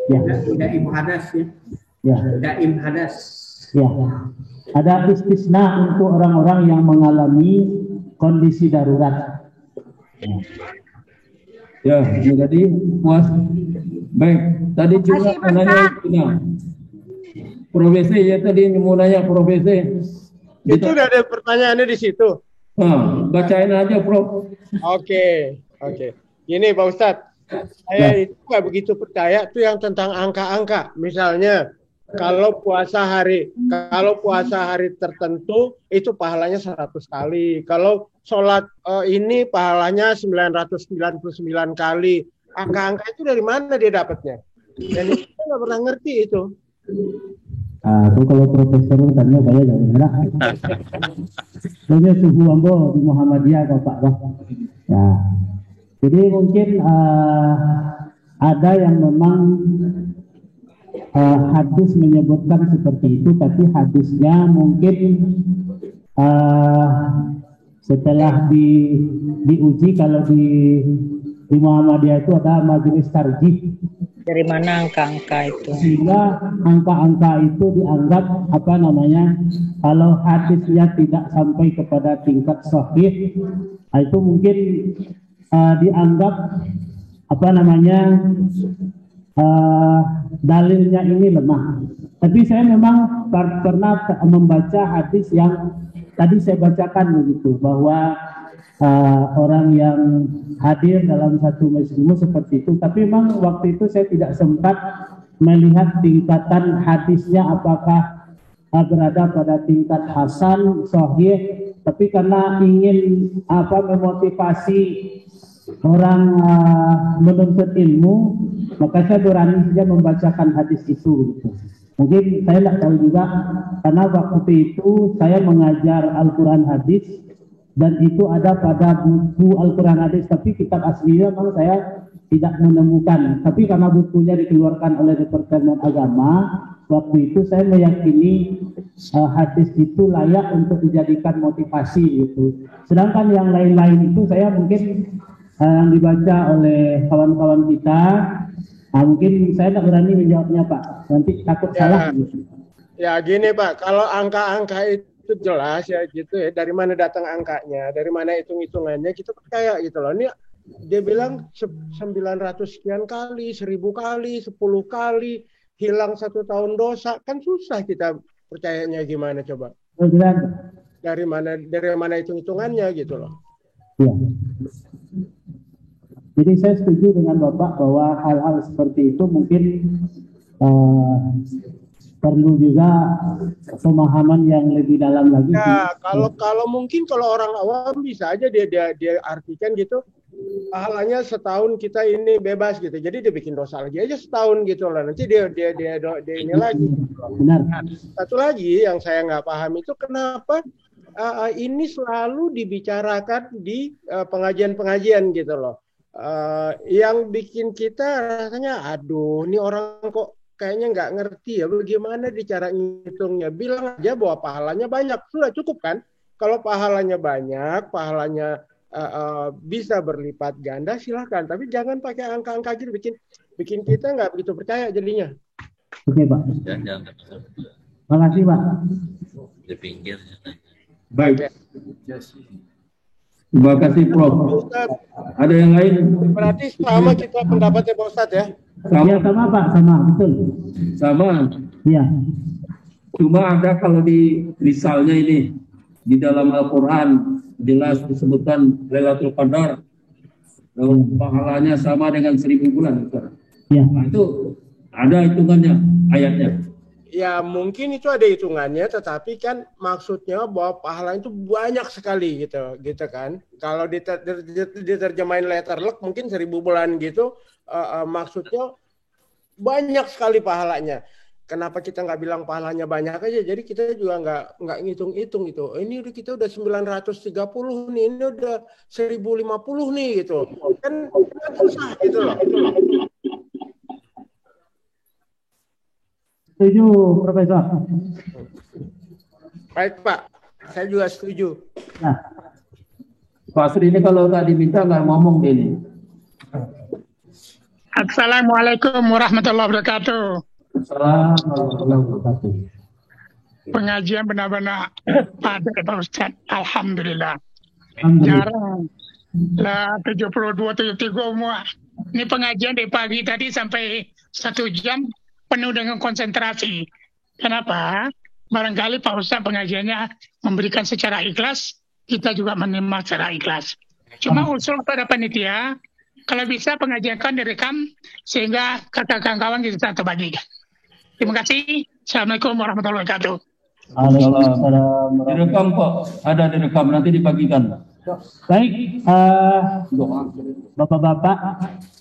Ya. Daim hadas ya. Ya. Daim hadas. Ya. Ada istisna untuk orang-orang yang mengalami kondisi darurat. Ya, jadi puas. Baik, tadi juga nanya Profesi ya tadi mau nanya profesi. Itu udah ada pertanyaannya di situ. Bacain aja, Prof. Oke. Gini Pak Ustadz, saya itu nggak begitu percaya tuh yang tentang angka-angka. Misalnya kalau puasa hari tertentu itu pahalanya 100 kali. Kalau sholat ini pahalanya 999 kali. Angka-angka itu dari mana dia dapatnya? Dan itu saya nggak pernah ngerti itu. Itu kalau profesor tanya saya jangan enak. Soalnya suhu ambo di Muhammadiyah Bapak. Ya. Jadi mungkin ada yang memang hadis menyebutkan seperti itu, tapi hadisnya mungkin setelah diuji kalau di Muhammadiyah itu ada majelis tarjih. Dari mana angka-angka itu? Sehingga angka-angka itu dianggap kalau hadisnya tidak sampai kepada tingkat sahih, itu mungkin dianggap dalilnya ini lemah. Tapi saya memang pernah membaca hadis yang tadi saya bacakan begitu, bahwa orang yang hadir dalam satu majelis seperti itu, tapi memang waktu itu saya tidak sempat melihat tingkatan hadisnya apakah berada pada tingkat hasan, sahih, tapi karena ingin memotivasi orang menuntut ilmu, maka saya berani saja membacakan hadis itu gitu. Mungkin saya tidak tahu juga karena waktu itu saya mengajar Al-Quran hadis dan itu ada pada buku Al-Quran Hadis, tapi kitab aslinya memang saya tidak menemukan. Tapi karena bukunya dikeluarkan oleh Departemen Agama, waktu itu saya meyakini hadis itu layak untuk dijadikan motivasi gitu. Sedangkan yang lain-lain itu saya mungkin yang dibaca oleh kawan-kawan kita, mungkin saya tidak berani menjawabnya Pak, nanti takut salah gitu. Ya gini Pak, kalau angka-angka itu jelas ya gitu ya, dari mana datang angkanya, dari mana hitung-hitungannya, kita percaya gitu loh. Ini dia bilang 900 sekian kali, 1000 kali, 10 kali, hilang 1 tahun dosa, kan susah kita percayanya gimana coba? Dari mana hitung-hitungannya gitu loh. Ya. Jadi saya setuju dengan Bapak bahwa hal-hal seperti itu mungkin perlu juga pemahaman yang lebih dalam lagi. Ya, kalau mungkin kalau orang awam bisa aja dia artikan gitu, pahalanya setahun kita ini bebas gitu. Jadi dia bikin dosa lagi aja setahun gitu loh. Nanti dia ini lagi. Benar. Nah, satu lagi yang saya nggak paham itu kenapa ini selalu dibicarakan di pengajian-pengajian gitu loh. Yang bikin kita rasanya, aduh, ini orang kok kayaknya nggak ngerti ya bagaimana cara ngitungnya. Bilang aja bahwa pahalanya banyak, sudah cukup kan? Kalau pahalanya banyak, pahalanya bisa berlipat ganda, silahkan. Tapi jangan pakai angka-angka gitu, bikin kita nggak begitu percaya jadinya. Oke Pak. Terima kasih Pak. Di pinggir. Baik. Terima kasih Prof. Ada yang lain? Berarti sama kita pendapatnya Pak Ustadz ya? Iya sama Pak, sama betul. Sama. Iya. Cuma ada kalau misalnya ini di dalam Al-Quran jelas disebutkan Lailatul Qadar, pahalanya sama dengan 1000 bulan. Iya. Nah, itu ada hitungannya ayatnya. Ya mungkin itu ada hitungannya, tetapi kan maksudnya bahwa pahala itu banyak sekali gitu kan. Kalau diterjemahin letter luck mungkin 1000 bulan gitu, maksudnya banyak sekali pahalanya. Kenapa kita nggak bilang pahalanya banyak aja? Jadi kita juga nggak ngitung-hitung gitu. Ini kita udah 930 nih, ini udah 1050 nih gitu. Kan susah gitu loh. Setuju, Profesor. Baik Pak, saya juga setuju. Nah, Pak Sri ini kalau nggak diminta nggak ngomong ini. Assalamualaikum warahmatullahi wabarakatuh. Assalamualaikum warahmatullahi wabarakatuh. Pengajian benar-benar padat Pak Ustadz. Alhamdulillah. Jarang lah 72-73 semua. Ini pengajian dari pagi tadi sampai 1 jam penuh dengan konsentrasi. Kenapa? Barangkali Pak Ustadz pengajiannya memberikan secara ikhlas, kita juga menerima secara ikhlas. Cuma usul pada panitia, kalau bisa pengajian kan direkam sehingga kawan-kawan kita terbagikan. Terima kasih. Assalamualaikum warahmatullahi wabarakatuh. Direkam kok, ada direkam nanti dibagikan. Baik, Bapak-bapak,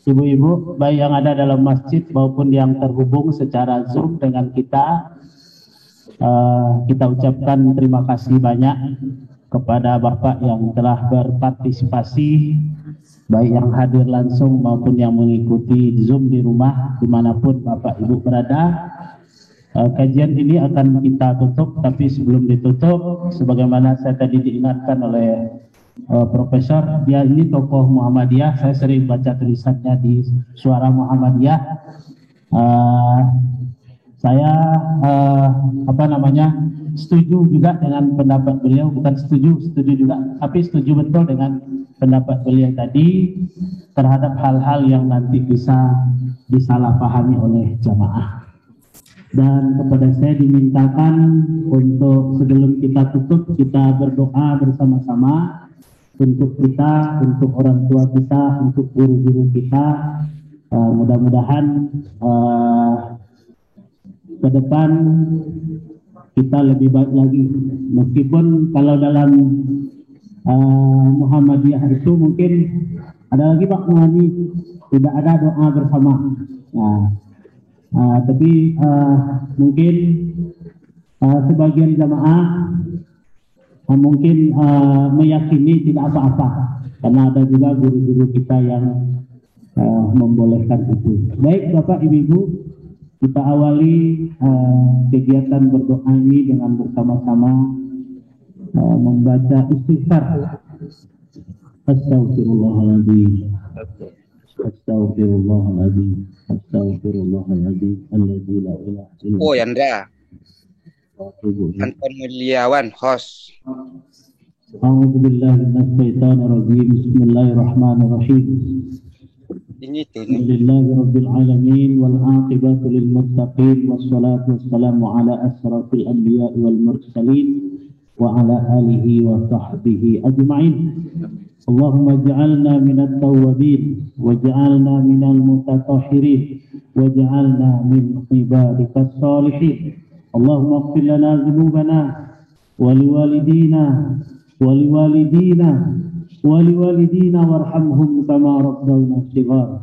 Ibu-ibu, baik yang ada dalam masjid maupun yang terhubung secara Zoom dengan kita, kita ucapkan terima kasih banyak kepada Bapak yang telah berpartisipasi, baik yang hadir langsung maupun yang mengikuti Zoom di rumah, dimanapun Bapak Ibu berada. Kajian ini akan kita tutup, tapi sebelum ditutup, sebagaimana saya tadi diingatkan oleh Profesor, dia ini tokoh Muhammadiyah. Saya sering baca tulisannya di Suara Muhammadiyah. Saya setuju juga dengan pendapat beliau, bukan setuju juga, tapi setuju betul dengan pendapat beliau tadi terhadap hal-hal yang nanti bisa disalahpahami oleh jamaah. Dan kepada saya dimintakan untuk sebelum kita tutup, kita berdoa bersama-sama untuk kita, untuk orang tua kita, untuk guru-guru kita. Mudah-mudahan ke depan kita lebih baik lagi. Meskipun kalau dalam Muhammadiyah itu mungkin ada lagi Pak Muhammad, tidak ada doa bersama. Tapi mungkin sebagian jamaah mungkin meyakini tidak apa-apa, karena ada juga guru-guru kita yang membolehkan itu. Baik Bapak Ibu, kita awali kegiatan berdoa ini dengan bersama-sama membaca istighfar. Astaghfirullahaladzim, astaghfirullahaladzim, astaghfirullahaladzim, alladzi la ilaha illa. Oh Yandra, Anton Mulyawan, host. A'udzubillahi minasyaitonirrajim. Bismillahirrahmanirrahim. Alhamdulillahi rabbil alamin wal aqibatu lil muttaqin wassalatu wassalamu ala asrafil anbiya'i wal mursalin wa ala alihi wa sahbihi ajma'in. Allahumma ij'alna minat tawwabin waj'alna minal mutatahhirin waj'alna min ibadikas salihin. Allahumma ighfir lana dhunubana wa liwalidina ولوالدينا وارحمهم كما ربونا صغارا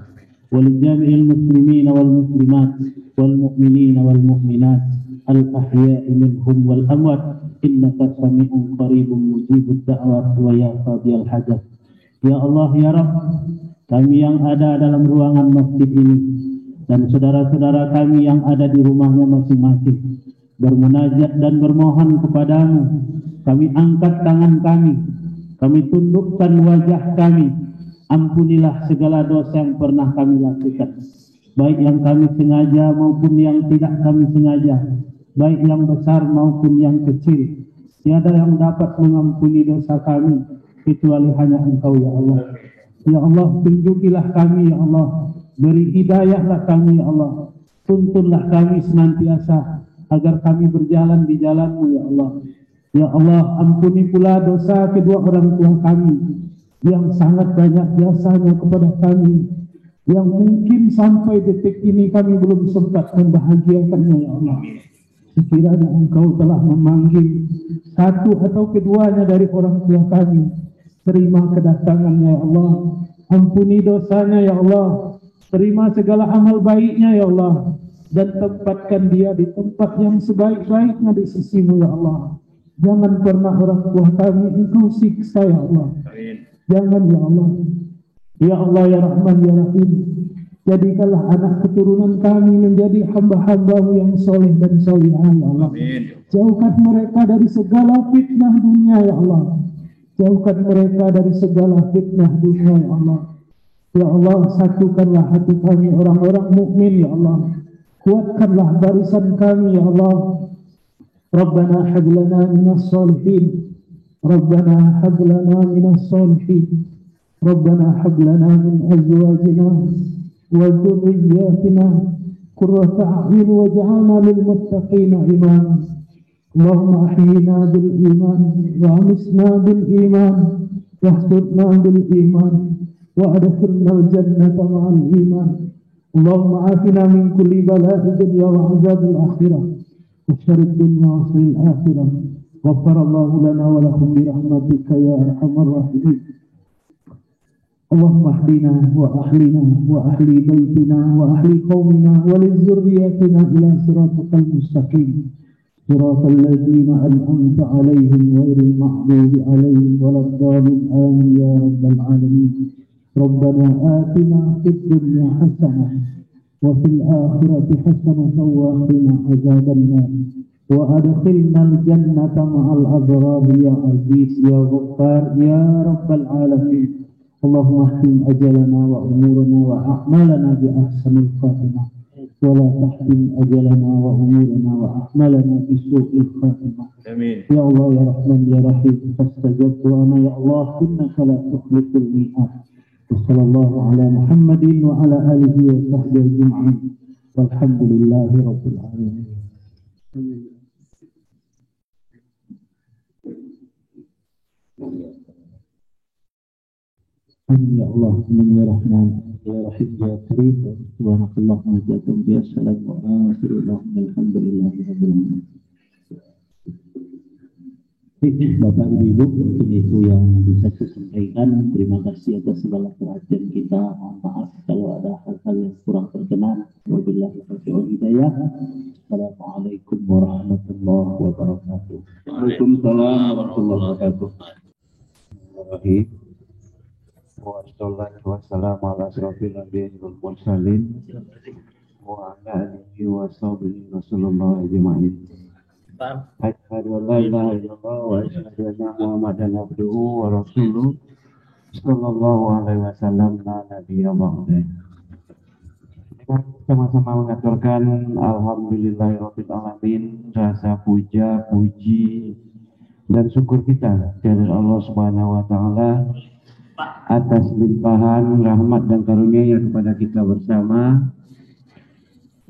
ولجميع المسلمين والمسلمات والمؤمنين والمؤمنات الأحياء منهم والأموات إنك سميع قريب مجيب الدعوات ويا قاضي الحاجات. Ya Allah ya Rabb, kami yang ada dalam ruangan masjid ini dan saudara-saudara kami yang ada di rumahnya masing-masing bermunajat dan bermohon kepadamu. Kami angkat tangan kami tundukkan wajah kami. Ampunilah segala dosa yang pernah kami lakukan, baik yang kami sengaja maupun yang tidak kami sengaja, baik yang besar maupun yang kecil. Tiada yang dapat mengampuni dosa kami kecuali hanya Engkau ya Allah. Ya Allah, tunjukilah kami ya Allah, beri hidayahlah kami ya Allah, tuntunlah kami senantiasa agar kami berjalan di jalan-Mu ya Allah. Ya Allah, ampuni pula dosa kedua orang tua kami yang sangat banyak jasanya kepada kami, yang mungkin sampai detik ini kami belum sempat membahagiakannya ya Allah. Sekiranya Engkau telah memanggil satu atau keduanya dari orang tua kami, terima kedatangannya ya Allah. Ampuni dosanya ya Allah, terima segala amal baiknya ya Allah, dan tempatkan dia di tempat yang sebaik-baiknya di sisi-Mu ya Allah. Jangan pernah orang tua kami Engkau siksa ya Allah. Jangan ya Allah. Ya Allah ya Rahman ya Rahim, jadikanlah anak keturunan kami menjadi hamba-hamba-Mu yang soleh dan solihah ya Allah. Jauhkan mereka dari segala fitnah dunia ya Allah. Jauhkan mereka dari segala fitnah dunia ya Allah. Ya Allah, satukanlah hati kami orang-orang mukmin ya Allah. Kuatkanlah barisan kami ya Allah. Rabbana hab lana minas salihin, Rabbana hab lana minas salihin, Rabbana hab lana min azwajina wa dhurriyyatina qurrata a'yun waj'alna lil muttaqina imama. Allahumma ahyina bil iman wa amisna bil iman واحشرنا بالإيمان وأدخلنا الجنة مع الإيمان. اللهم عافنا من كل بلاء الدنيا وعذاب الآخرة وشر الدنيا وشر الآخرة. غفر الله لنا ولكم برحمتك يا أرحم الراحمين. اللهم اهدنا وأهلنا وأهل بيتنا وأهل قومنا ولذرياتنا إلى صراطك المستقيم صراط الذين أنعمت عليهم غير المغضوب عليهم ولا الضالين آمين يا رب العالمين. ربنا آتنا في الدنيا حسنة وفي الآخرة حسنة وقنا عذاب النار وأدخلنا الجنة مع الأبرار يا عزيز يا غفار يا رب العالمين. اللهم اختم أجلنا وأمورنا وأعمالنا بأحسن الخاتمة ولا تحتم أجلنا وأمورنا وأعمالنا بسوء الخاتمة. آمين. يا الله يا رحمن يا رحيم فاستجب دعانا يا الله إنك لا تخلف الميعاد. وصلى الله على محمد وعلى آله وصحبه أجمعين والحمد لله رب العالمين. Ya Allah, ya Rahman, ya Rahim, ya Karim, subhanakallahumma wa bihamdika, assalamu alaikum, alhamdulillahirabbil alamin. Bapak Ibu, mungkin itu yang bisa saya sampaikan. Terima kasih atas segala perhatian kita. Mohon maaf kalau ada hal-hal yang kurang berkenan. Wabillahi taufiq wal hidayah. Assalamualaikum warahmatullahi wabarakatuh. Waalaikumsalam warahmatullahi wabarakatuh. Wassalatu wassalamu ala asrofil anbiya'i wal mursalin wa ala alihi wa sahbihi Rasulullah ajma'in. Asyhadu an la ilaha illallah wa asyhadu anna Muhammadan abduhu wa rasuluh sallallahu alaihi wasallam la nabiyya ba'da. Kita sama-sama mengaturkan alhamdulillahirabbil alamin, rasa puja, puji dan syukur kita kepada Allah Subhanahu wa taala atas limpahan rahmat dan karunia kepada kita bersama.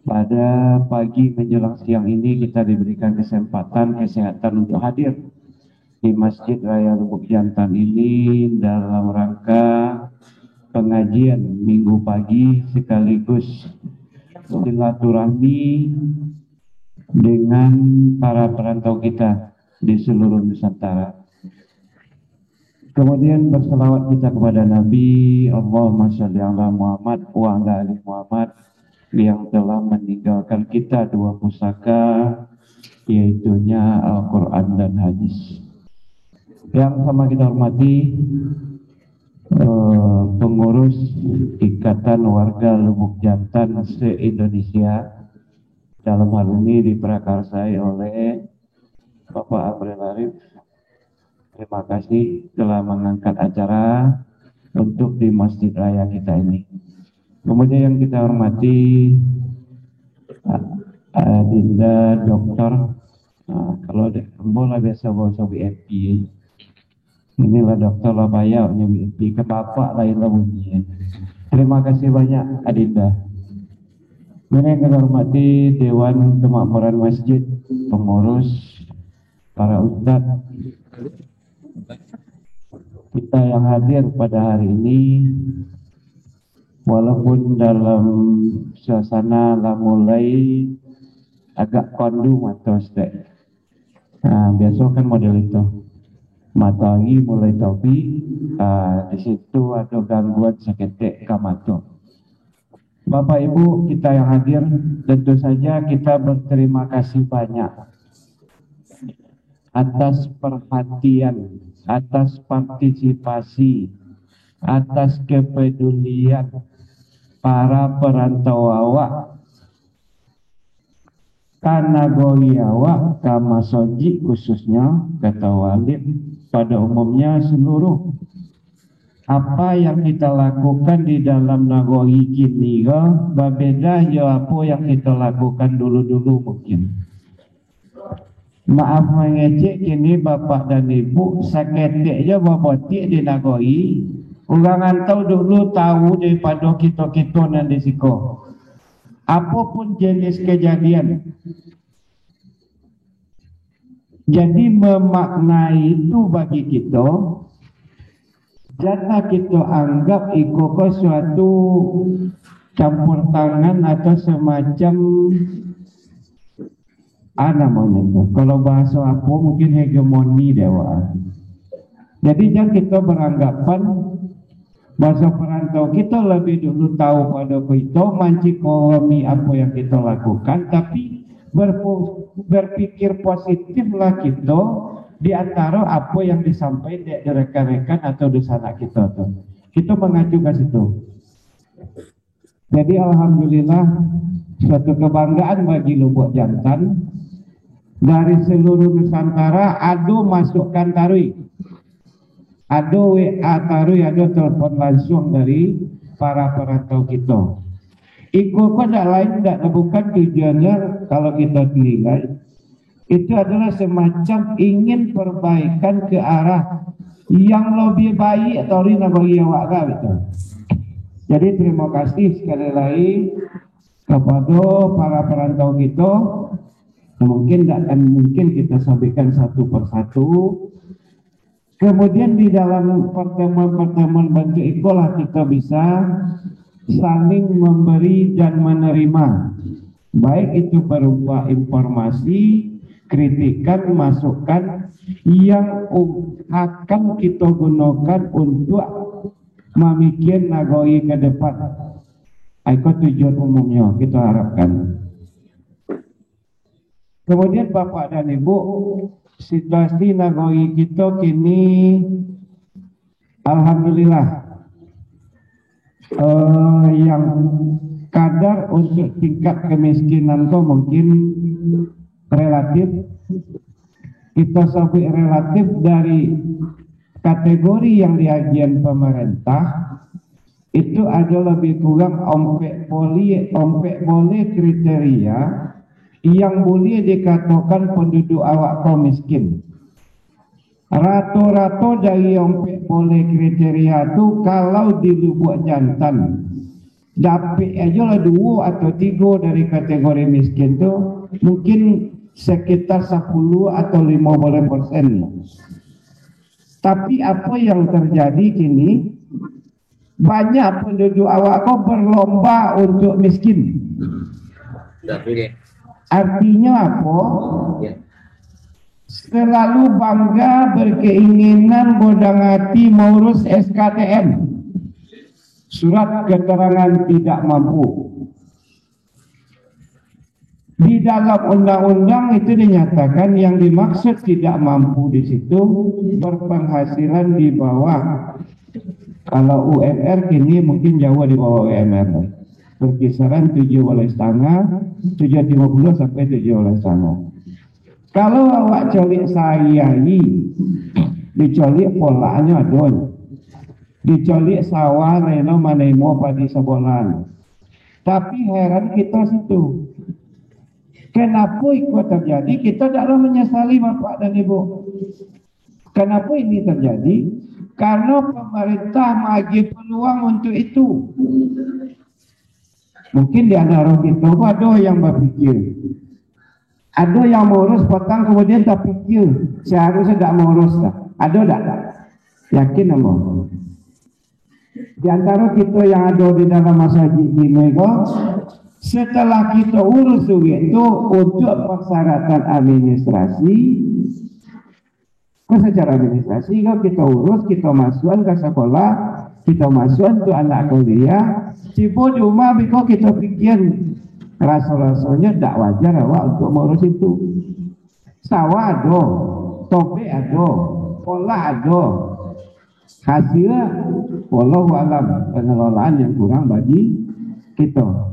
Pada pagi menjelang siang ini kita diberikan kesempatan kesehatan untuk hadir di Masjid Raya Lubuk Jantan ini dalam rangka pengajian minggu pagi sekaligus silaturahmi dengan para perantau kita di seluruh Nusantara. Kemudian berselawat kita kepada Nabi, Allahumma sholli ala Muhammad wa ala ali Muhammad, yang telah meninggalkan kita dua pusaka, yaitunya Al-Quran dan Hadis. Yang sama kita hormati pengurus Ikatan Warga Lubuk Jantan se-Indonesia, dalam hal ini diprakarsai oleh Bapak Abril Arif. Terima kasih telah mengangkat acara untuk di Masjid Raya kita ini. Kemudian yang kita hormati Dinda Dokter, kalau bola biasa bawa VIP, inilah Dokter lah bayarnya VIP, ke bapak lain lah bunyinya. Terima kasih banyak Adinda. Kemudian yang kita hormati Dewan Kemakmuran Masjid, pengurus, para ustadz, kita yang hadir pada hari ini, walaupun dalam suasana lah mulai agak kondu atau stek. Nah, biasa kan model itu. Matahari mulai topi, di situ ada gangguan seketik kamato. Bapak Ibu kita yang hadir, tentu saja kita berterima kasih banyak atas perhatian, atas partisipasi, atas kepedulian para perantau awak, karena goi awak, kama soji khususnya, kata Walid, pada umumnya seluruh apa yang kita lakukan di dalam nagoi kini berbeda ya apa yang kita lakukan dulu-dulu mungkin. Maaf mengecek kini bapak dan ibu saketik je babotik di nagoi. Orang antau dulu tahu daripada kita-kita dan disiko. Apapun jenis kejadian. Jadi memaknai itu bagi kita, jangan kita anggap ikut suatu campur tangan atau semacam namanya itu. Kalau bahasa apa mungkin hegemoni dewa. Jadi jangan kita beranggapan bahasa perantau kita lebih dulu tahu pada kita mencikomi apa yang kita lakukan, tapi berpikir positiflah kita di antara apa yang disampaikan dari rekan-rekan atau di sana kita tuh. Kita mengacu ke situ. Jadi alhamdulillah suatu kebanggaan bagi Lubuk Jantan. Dari seluruh Nusantara ada masukkan tarui, ada WA tarui, ada telepon langsung dari para perantau kita. Ikut pada lain tidak, bukan tujuannya kalau kita telinga. Itu adalah semacam ingin perbaikan ke arah yang lebih baik atau bagi awak gitu. Jadi terima kasih sekali lagi kepada para perantau kita. Mungkin tidak akan mungkin kita sampaikan satu persatu. Kemudian di dalam pertemuan-pertemuan bentuk itulah kita bisa saling memberi dan menerima, baik itu berupa informasi, kritikan, masukan yang akan kita gunakan untuk memikir nagoi ke depan. Itu tujuan umumnya kita harapkan. Kemudian Bapak dan Ibu, situasi negeri kita kini alhamdulillah yang kadar untuk tingkat kemiskinan itu mungkin relatif, kita sebut relatif dari kategori yang diajian pemerintah itu ada lebih kurang ompek boleh kriteria yang boleh dikatakan penduduk awak kaum miskin. Rata-rata dari ompek boleh kriteria itu kalau di Lubuk Jantan dapat aja lah 2 atau 3 dari kategori miskin itu mungkin sekitar 10 atau 15%. Tapi apa yang terjadi kini, banyak penduduk awak kau berlomba untuk miskin. Artinya apa? Selalu bangga berkeinginan bodang hati mengurus SKTM, surat keterangan tidak mampu. Di dalam undang-undang itu dinyatakan yang dimaksud tidak mampu di situ berpenghasilan di bawah. Kalau UMR kini mungkin jauh di bawah UMR, berkisaran 7,5, 7,50 sampai 7,5. Kalau awak colik sehari-hari, dicolik polanya adon, dicolik sawah reno manemo padi sebulan. Tapi heran kita situ, kenapa itu terjadi? Kita tidak menyesali Bapak dan Ibu. Kenapa ini terjadi? Karena pemerintah bagi peluang untuk itu. Mungkin di antara kita ada yang berpikir, ada yang mengurus petang kemudian tak pikir seharusnya tidak mengurus. Ada tak? Yakin apa? Di antara kita yang ada di dalam masjid ini, setelah kita urus itu untuk persyaratan administrasi, secara administrasi kalau kita urus, kita masukkan ke sekolah, kita masukkan untuk anak kuliah, cipu di rumah biko kita pikir rasa-rasanya tak wajar awak untuk mengurus itu. Sawah ada, topik ada, pola ada, hasilnya wallahu alam, pengelolaan yang kurang bagi kita.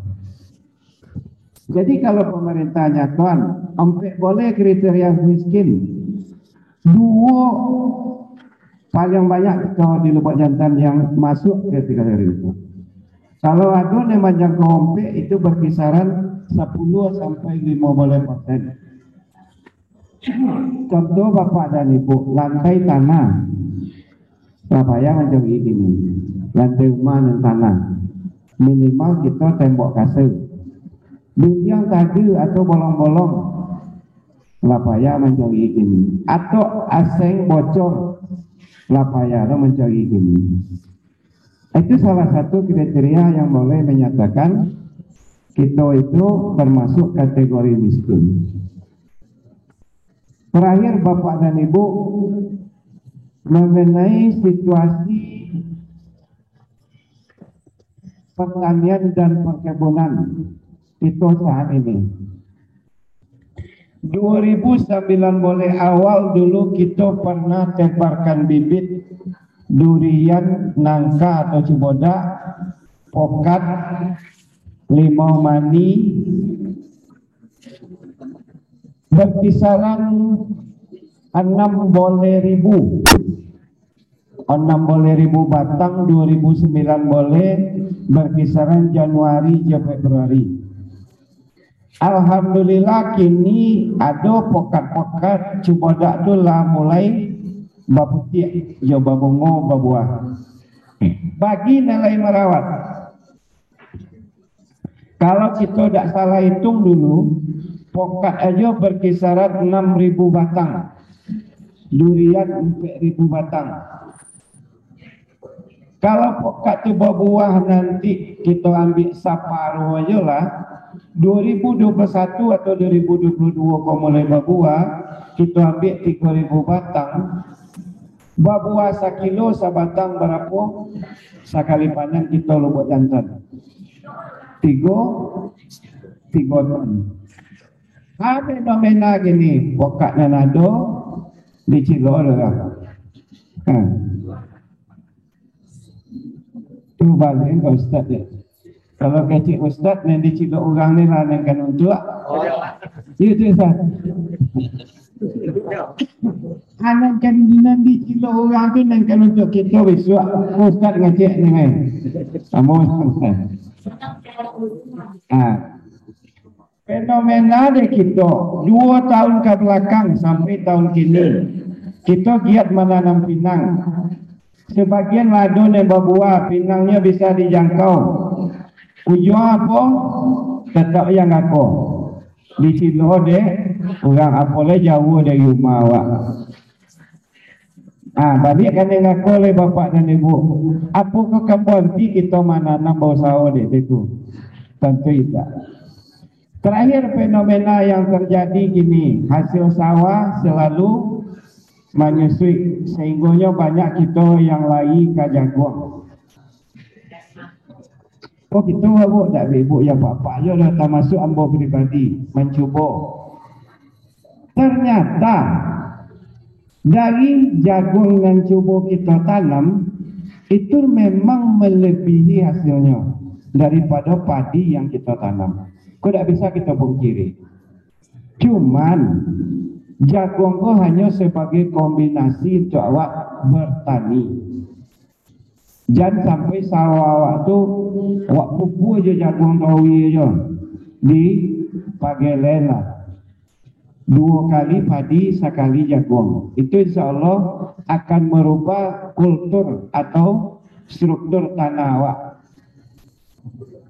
Jadi kalau pemerintahnya tuan, boleh kriteria miskin 2 paling banyak kita di Lubuk Jantan yang masuk ke 3.000 itu. Kalau ada yang macam kompek itu berkisaran 10 sampai 15%. Contoh Bapak dan Ibu, lantai tanah Surabaya macam ini, lantai rumah dan tanah minimal kita tembok kasar. Bintang tadi atau bolong-bolong lapaya mencari ini, atau aseng bocor lapaya lo mencari ini. Itu salah satu kriteria yang boleh menyatakan kita itu termasuk kategori miskin. Terakhir Bapak dan Ibu, mengenai situasi pertanian dan perkebunan itu saat ini. 2009 boleh awal dulu kita pernah tebarkan bibit durian, nangka atau cibodak, pokat, limau mani, berkisaran 6 boleh ribu. 6 boleh ribu batang, 2009 boleh berkisaran Januari sampai Februari. Alhamdulillah kini ada pokat-pokat cibodak tu lah mulai baputik, ya babungo, babuah. Bagi nilai merawat. Kalau kita tidak salah hitung dulu, pokat aja berkisaran 6.000 batang, durian 4.000 batang. Kalau pokat tu berbuah nanti kita ambil separuh aja lah, 2021 atau 2022 mulai berbuah, kita ambil 3.000 batang. Berbuah 1 kilo sebatang berapa? Sekali panen kita Lubuk Jantan 3 ton. Fenomena gini, wakak nanado di Cilor lah. Tu balik kau Ustaz dia. Kalau kecik Ustaz yang di Cilor orang ni lah yang kan untuk. Ya tu Ustaz. Anak kan di Cilor orang tu yang kan untuk kita besok Ustaz ngecek ni kan. Kamu Ustaz. Fenomena de kita 2 tahun ke belakang sampai tahun kini kita giat menanam pinang. Sebagian ladon yang berbuah pinangnya bisa dijangkau. Ujung apa? Tetap yang aku di Cilor de orang apa le jauh dari rumah awak. Balik kan yang aku oleh bapak dan ibu. Apa ke kebun kita menanam bau sawah de itu? Tentu tidak. Terakhir fenomena yang terjadi gini, hasil sawah selalu menyusui sehingga banyak kita yang lari ke jagung. Oh kita bu tak ibu ya bapak je dah termasuk ambo pribadi mencuba. Ternyata dari jagung yang cuba kita tanam itu memang melebihi hasilnya daripada padi yang kita tanam. Kau tak bisa kita pungkiri. Cuman jagung kau hanya sebagai kombinasi untuk awak bertani. Jangan sampai sawah awak tu awak pupuk je jagung kawi je di pagelen lah. 2 kali padi sekali jagung. Itu insya Allah akan merubah kultur atau struktur tanah awak.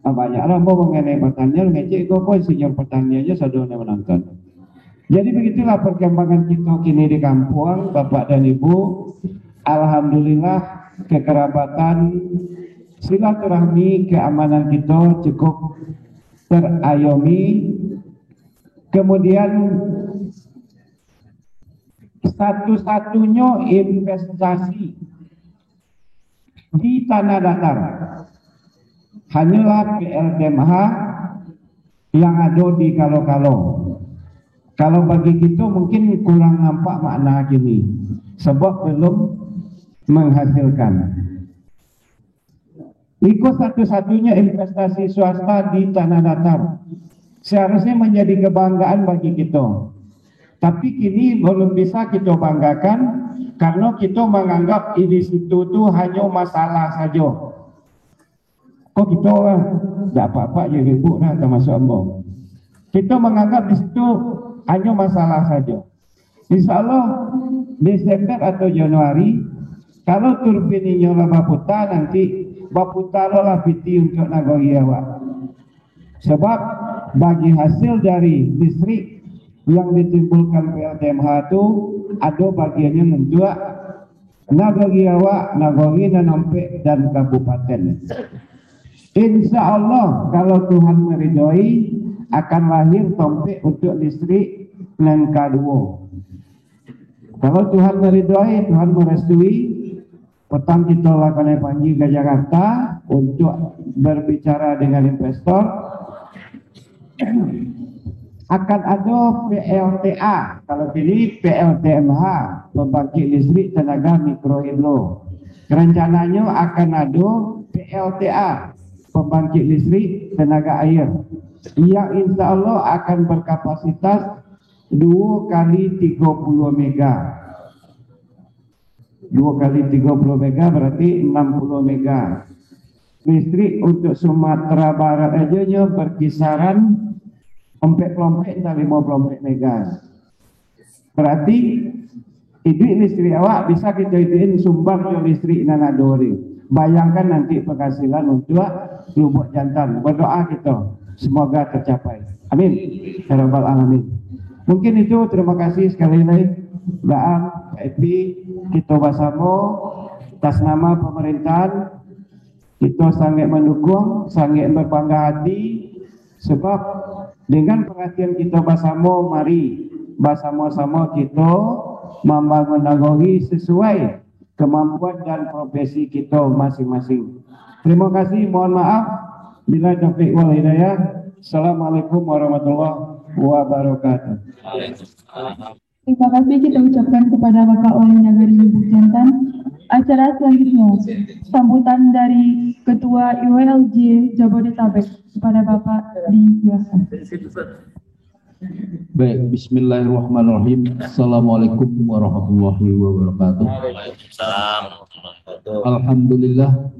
Banyak orang mau mengenai pertanian, ngecek kok insinyur pertanian aja saudara menonton. Jadi begitulah perkembangan kita kini di kampung, Bapak dan Ibu. Alhamdulillah kekerabatan, silaturahmi, keamanan kita cukup terayomi. Kemudian satu-satunya investasi di tanah datar hanyalah PLTMH yang ada di Kalo-Kalo. Kalau bagi kita mungkin kurang nampak makna gini, sebab belum menghasilkan. Itu satu-satunya investasi swasta di tanah datar. Seharusnya menjadi kebanggaan bagi kita. Tapi kini belum bisa kita banggakan karena kita menganggap di situ tu hanya masalah saja. Kok kita tak apa-apa je ribut lah termasuk ambo. Kita menganggap di situ hanya masalah saja. InsyaAllah Desember atau Januari kalau turbin ini lah baputar nanti baputar lah piti untuk nagari awak. Sebab bagi hasil dari distrik yang ditimbulkan PLTMH itu ada bagiannya menjual nagari awak, nagari Nanampek dan kabupaten. Insya Allah kalau Tuhan meridhoi akan lahir tompek untuk listrik yang kedua. Kalau Tuhan meridhoi, Tuhan merestui, petang kita lakukan panggil ke Jakarta untuk berbicara dengan investor. Akan ada PLTA, kalau ini PLTMH, pembangkit listrik tenaga mikrohidro. Rencananya akan ada PLTA, pembangkit listrik tenaga air, yang insya Allah akan berkapasitas 2 kali 30 mega. 2 kali 30 mega berarti 60 mega. Listrik untuk Sumatera Barat aja berkisaran Lompek-lompek entah 50 mega. Berarti duit listrik awak bisa kita ituin sumbang ke listrik nanadori. Bayangkan nanti penghasilan untuk Lubuk Jantan. Berdoa kita semoga tercapai. Amin. Ya Rabbal Alamin. Mungkin itu, terima kasih sekali lagi Mbak Epi, kita bersama atas nama pemerintahan. Kita sangat mendukung, sangat berbangga hati sebab dengan perhatian kita bersama, mari bersama-sama kita membangun nagari sesuai kemampuan dan profesi kita masing-masing. Terima kasih, mohon maaf bila taufik wal hidayah. Assalamualaikum warahmatullahi wabarakatuh. Terima kasih kita ucapkan kepada Bapak Wali Nagari Lubuk Jantan. Acara selanjutnya, sambutan dari Ketua IWLJ Jabodetabek kepada Bapak dipersilakan. Baik, bismillahirrahmanirrahim. Assalamualaikum warahmatullahi wabarakatuh. Alhamdulillah.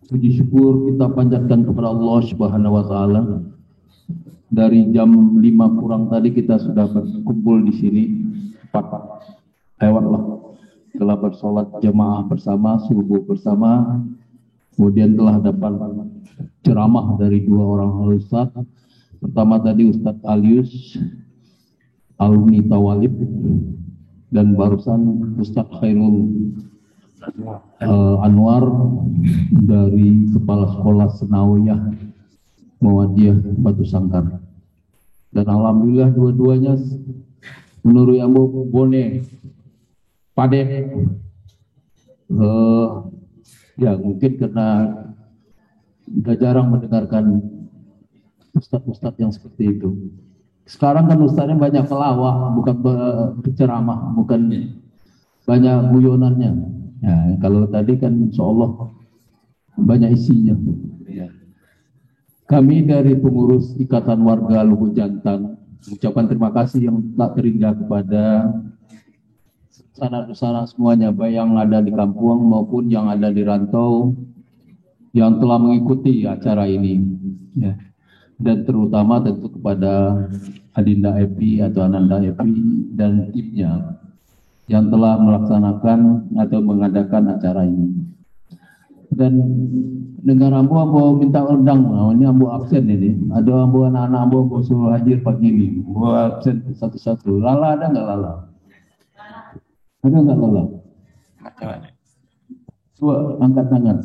Puji syukur kita panjatkan kepada Allah Subhanahu wa taala. Dari jam 5 kurang tadi kita sudah berkumpul di sini, 4 lewat lah. Telah bersolat jemaah bersama, subuh bersama. Kemudian telah dapat ceramah dari 2 orang ustaz. Pertama tadi Ustadz Alius, alumni Tawalib, dan barusan Ustadz Khairul Anwar dari Kepala Sekolah Senawiyah Muhammadiyah Batu Sangkar. Dan alhamdulillah dua-duanya menurut Ambo Bone Pade, ya mungkin karena gak jarang mendengarkan ustadz-ustadz yang seperti itu. Sekarang kan ustadznya banyak pelawak, bukan berceramah, bukan banyak guyonannya. Ya, kalau tadi kan insya Allah banyak isinya. Kami dari pengurus Ikatan Warga Lubuk Jantan mengucapkan terima kasih yang tak terhingga kepada sanak-sanak semuanya, baik yang ada di kampung maupun yang ada di rantau, yang telah mengikuti acara ini. Ya. Dan terutama tentu kepada Adinda Epi atau Ananda Epi dan timnya yang telah melaksanakan atau mengadakan acara ini. Dan dengar ambo minta undang, ini ambo absen ini. Ada ambo anak-anak ambo suruh hadir pagi ini. Ambo absen satu-satu. Lala ada nggak Lala? Ada nggak Lala? Coba angkat tangan.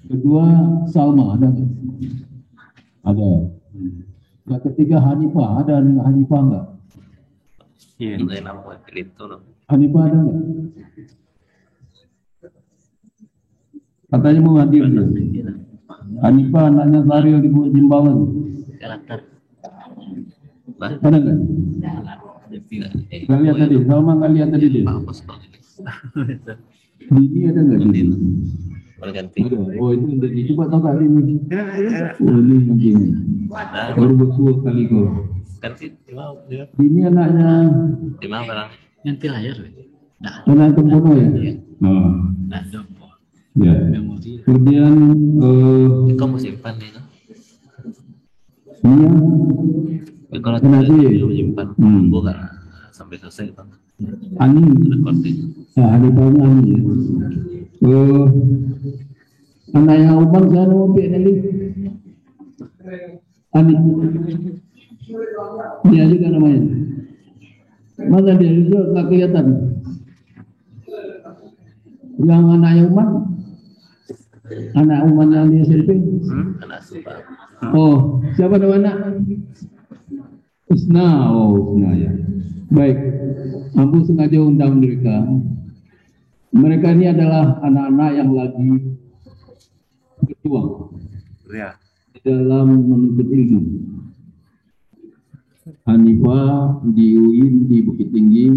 Kedua Salma ada nggak? Ada. Yang ketiga Hanifah, ada Hanifah enggak? Iya, nama itu loh. Hanifah ada enggak? Katanya mau hadir. Hanifah anaknya Saril di Jimbawan. Ada enggak? Enggak lihat tadi, Salma enggak lihat tadi dia. Dini ada enggak Dini? Oh itu udah coba tahu kali ini. Oh ini mungkin baru bersuah kali kok. Ini anaknya. Di mana barang? Nanti layar. Anak Tempono ya. Oh. Ya. Kemudian. Kamu simpan ini. Iya. Kalau tidak simpan, bukan sampai selesai kan. Ani. Ya ada tahun Ani. Anak yang umum saya mau ambil nanti. Ani. Dia juga namanya. Masa dia juga nggak kelihatan. Yang anaknya umum. Anak umum yang di SMP. Anak Subah. Oh, siapa nama anak? Usna. Oh, Usna ya. Baik. Ambu sengaja undang mereka. Mereka ini adalah anak-anak yang lagi berjuang dalam menuntut ilmu. Hanifah di UIN di Bukit Tinggi,